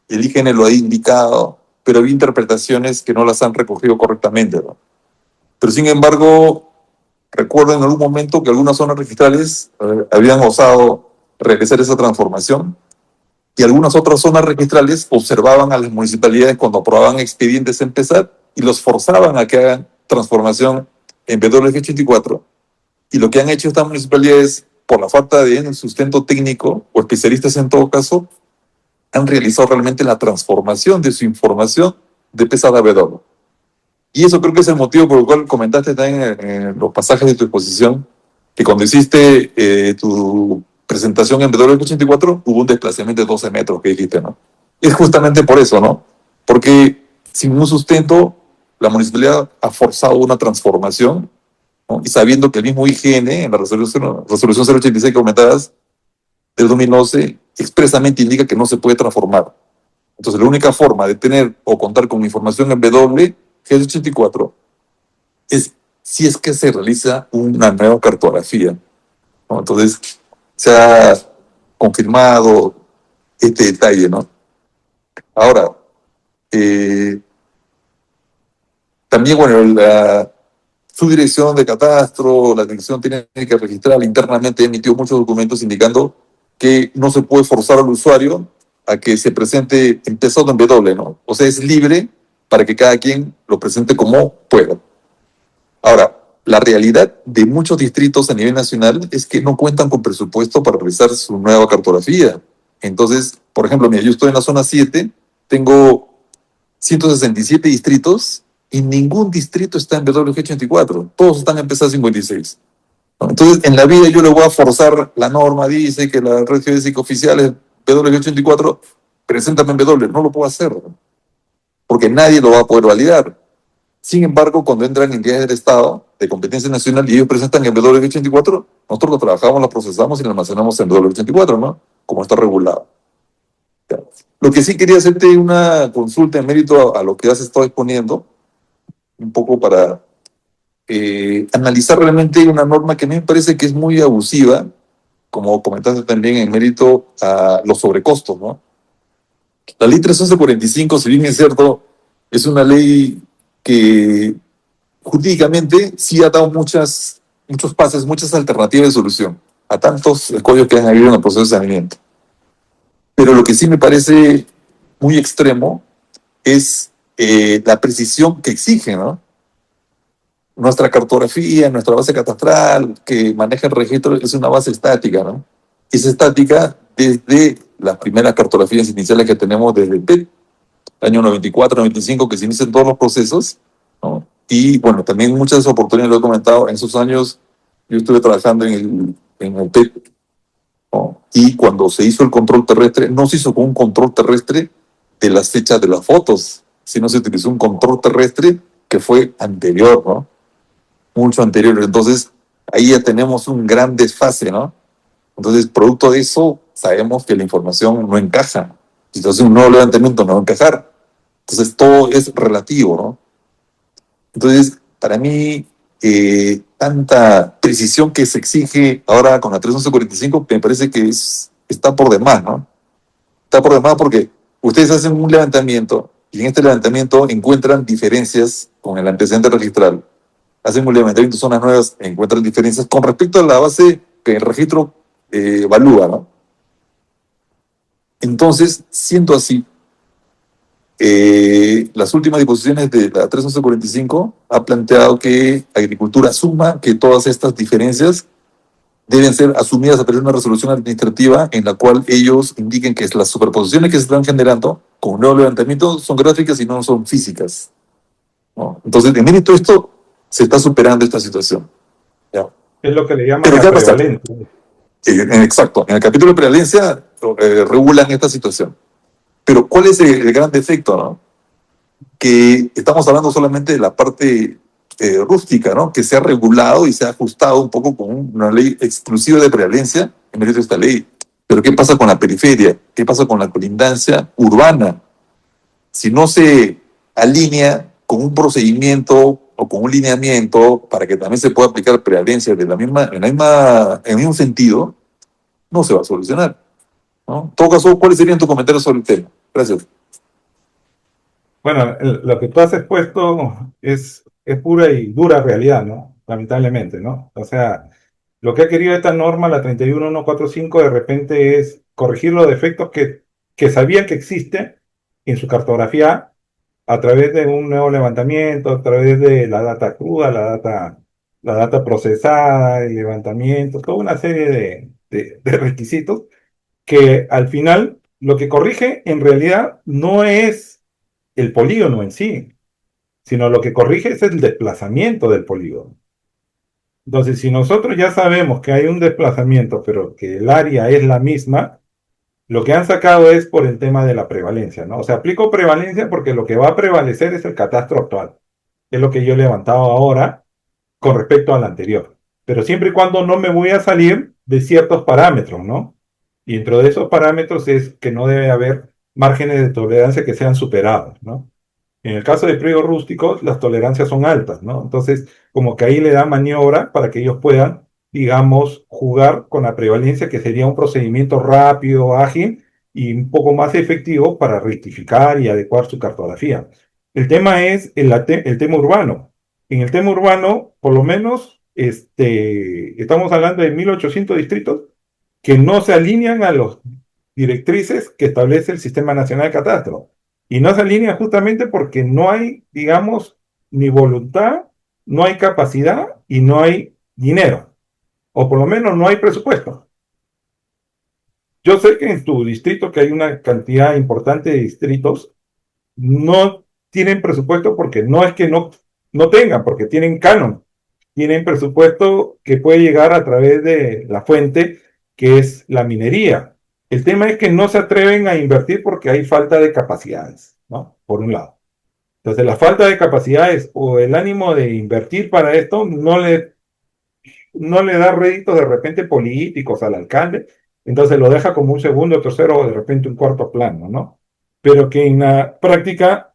el IGN lo ha indicado, pero había interpretaciones que no las han recogido correctamente, ¿no? Pero sin embargo, Recuerdo en algún momento que algunas zonas registrales habían osado realizar esa transformación y algunas otras zonas registrales observaban a las municipalidades cuando aprobaban expedientes a empezar y los forzaban a que hagan transformación en WG84. Y lo que han hecho estas municipalidades, por la falta de sustento técnico o especialistas en todo caso, han realizado realmente la transformación de su información de PESA a W. Y eso creo que es el motivo por el cual comentaste también en los pasajes de tu exposición, que cuando hiciste tu presentación en W84 hubo un desplazamiento de 12 metros que dijiste, ¿no? Es justamente por eso, ¿no? Porque sin un sustento, la municipalidad ha forzado una transformación, ¿no? Y sabiendo que el mismo IGN, en la resolución 086 que comentabas, del 2011, expresamente indica que no se puede transformar. Entonces, la única forma de tener o contar con información en WG84 es si es que se realiza una nueva cartografía, ¿no? Entonces, se ha confirmado este detalle, ¿no? Ahora, también, bueno, la subdirección de catastro, la dirección técnica registral internamente emitió muchos documentos indicando que no se puede forzar al usuario a que se presente empezando en W, ¿no? O sea, es libre para que cada quien lo presente como pueda. Ahora, la realidad de muchos distritos a nivel nacional es que no cuentan con presupuesto para realizar su nueva cartografía. Entonces, por ejemplo, mira, yo estoy en la zona 7, tengo 167 distritos y ningún distrito está en WG84, todos están en PESA 56. ¿No? Entonces, en la vida yo le voy a forzar, la norma dice que la red geodésica oficial es WG84, preséntame en W, no lo puedo hacer, porque nadie lo va a poder validar. Sin embargo, cuando entran entidades del Estado de competencia nacional y ellos presentan en W84, nosotros lo trabajamos, lo procesamos y lo almacenamos en W84, ¿no? Como está regulado. Lo que sí quería hacerte una consulta en mérito a lo que has estado exponiendo, un poco para analizar realmente una norma que a mí me parece que es muy abusiva, como comentaste también en mérito a los sobrecostos, ¿no? La ley 31145, si bien es cierto, es una ley que jurídicamente sí ha dado muchos pases, muchas alternativas de solución a tantos escollos que han habido en el proceso de saneamiento. Pero lo que sí me parece muy extremo es la precisión que exige, ¿no? Nuestra cartografía, nuestra base catastral que maneja el registro es una base estática, ¿no? Es estática desde las primeras cartografías iniciales que tenemos desde el PET, año 94, 95, que se inician todos los procesos, ¿no? Y bueno, también muchas oportunidades, lo he comentado, en esos años yo estuve trabajando en el PET, ¿no? Y cuando se hizo el control terrestre, no se hizo con un control terrestre de las fechas de las fotos, sino se utilizó un control terrestre que fue anterior, ¿no? Mucho anterior. Entonces, ahí ya tenemos un gran desfase, ¿no? Entonces, producto de eso, sabemos que la información no encaja. Entonces, un nuevo levantamiento no va a encajar. Entonces, todo es relativo, ¿no? Entonces, para mí, tanta precisión que se exige ahora con la 31145, me parece que está por demás, ¿no? Está por demás porque ustedes hacen un levantamiento y en este levantamiento encuentran diferencias con el antecedente registral. Hacen un levantamiento de zonas nuevas, encuentran diferencias con respecto a la base que el registro evalúa, ¿no? Entonces, siendo así, las últimas disposiciones de la 31145 ha planteado que Agricultura asuma que todas estas diferencias deben ser asumidas a través de una resolución administrativa en la cual ellos indiquen que las superposiciones que se están generando con un nuevo levantamiento son gráficas y no son físicas, ¿no? Entonces, en mérito de esto, se está superando esta situación, ¿ya? Es lo que le llaman Pero la ¿qué ha pasado? prevalencia. Exacto, en el capítulo de prevalencia regulan esta situación. Pero ¿cuál es el gran defecto, no? Que estamos hablando solamente de la parte rústica, ¿no? Que se ha regulado y se ha ajustado un poco con una ley exclusiva de prevalencia en medio de esta ley. Pero ¿qué pasa con la periferia? ¿Qué pasa con la colindancia urbana? Si no se alinea con un procedimiento o con un lineamiento para que también se pueda aplicar prevalencia de en el mismo sentido, no se va a solucionar, ¿no? En todo caso, ¿cuáles serían tus comentarios sobre el tema? Gracias. Bueno, lo que tú has expuesto es pura y dura realidad, ¿no? lamentablemente, ¿no? O sea, lo que ha querido esta norma, la 31145, de repente es corregir los defectos que sabían que existen en su cartografía a través de un nuevo levantamiento, a través de la data cruda, la data procesada, el levantamiento, toda una serie de requisitos que al final lo que corrige en realidad no es el polígono en sí, sino lo que corrige es el desplazamiento del polígono. Entonces, si nosotros ya sabemos que hay un desplazamiento, pero que el área es la misma, lo que han sacado es por el tema de la prevalencia, ¿no? O sea, aplico prevalencia porque lo que va a prevalecer es el catastro actual, que es lo que yo he levantado ahora con respecto al anterior. Pero siempre y cuando no me voy a salir de ciertos parámetros, ¿no? Y dentro de esos parámetros es que no debe haber márgenes de tolerancia que sean superados, ¿no? En el caso de predios rústicos, las tolerancias son altas, ¿no? Entonces, como que ahí le da maniobra para que ellos puedan, digamos, jugar con la prevalencia, que sería un procedimiento rápido, ágil y un poco más efectivo para rectificar y adecuar su cartografía. El tema es el tema urbano. En el tema urbano, por lo menos, estamos hablando de 1.800 distritos que no se alinean a las directrices que establece el Sistema Nacional de Catastro. Y no se alinean justamente porque no hay, digamos, ni voluntad, no hay capacidad y no hay dinero. O por lo menos no hay presupuesto. Yo sé que en tu distrito, que hay una cantidad importante de distritos, no tienen presupuesto porque no es que no tengan, porque tienen canon, tienen presupuesto que puede llegar a través de la fuente que es la minería. El tema es que no se atreven a invertir porque hay falta de capacidades, ¿no? Por un lado. Entonces, la falta de capacidades o el ánimo de invertir para esto no le da réditos de repente políticos al alcalde, entonces lo deja como un segundo, tercero o de repente un cuarto plano, ¿no? Pero que en la práctica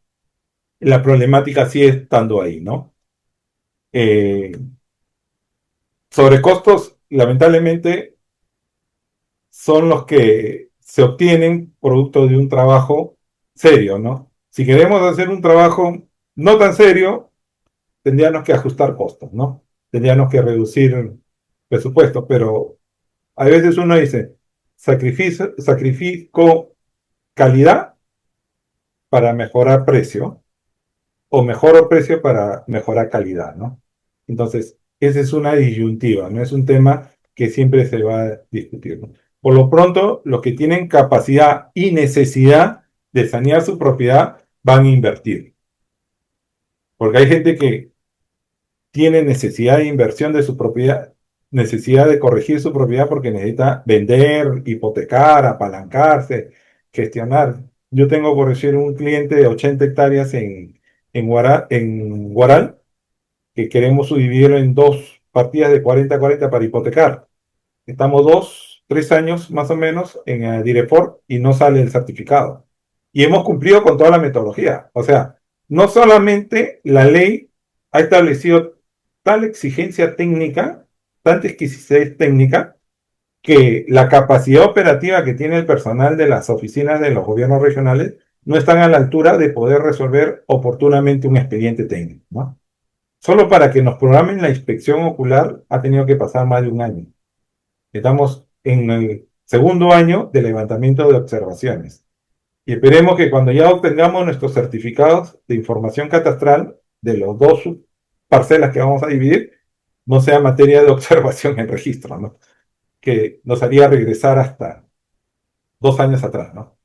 la problemática sigue estando ahí, ¿no? Eh, Sobrecostos, lamentablemente, son los que se obtienen producto de un trabajo serio, ¿no? Si queremos hacer un trabajo no tan serio, tendríamos que ajustar costos, ¿no? Tendríamos que reducir presupuestos, pero a veces uno dice, sacrifico calidad para mejorar precio, o mejoro precio para mejorar calidad, ¿no? Entonces, esa es una disyuntiva, no es un tema que siempre se va a discutir, ¿no? Por lo pronto, los que tienen capacidad y necesidad de sanear su propiedad van a invertir, porque hay gente que tiene necesidad de inversión de su propiedad, necesidad de corregir su propiedad porque necesita vender, hipotecar, apalancarse, gestionar. Yo tengo, por decir, un cliente de 80 hectáreas en Guaral, que queremos subdividirlo en dos partidas de 40-40 para hipotecar. Estamos 2, 3 años más o menos en Direport y no sale el certificado. Y hemos cumplido con toda la metodología. O sea, no solamente la ley ha establecido tal exigencia técnica, tanta exquisitez técnica, que la capacidad operativa que tiene el personal de las oficinas de los gobiernos regionales no están a la altura de poder resolver oportunamente un expediente técnico, ¿no? Solo para que nos programen la inspección ocular ha tenido que pasar más de un año. Estamos en el segundo año de levantamiento de observaciones. Y esperemos que cuando ya obtengamos nuestros certificados de información catastral de los dos parcelas que vamos a dividir, no sea materia de observación en registro, ¿no? Que nos haría regresar hasta 2 años atrás, ¿no?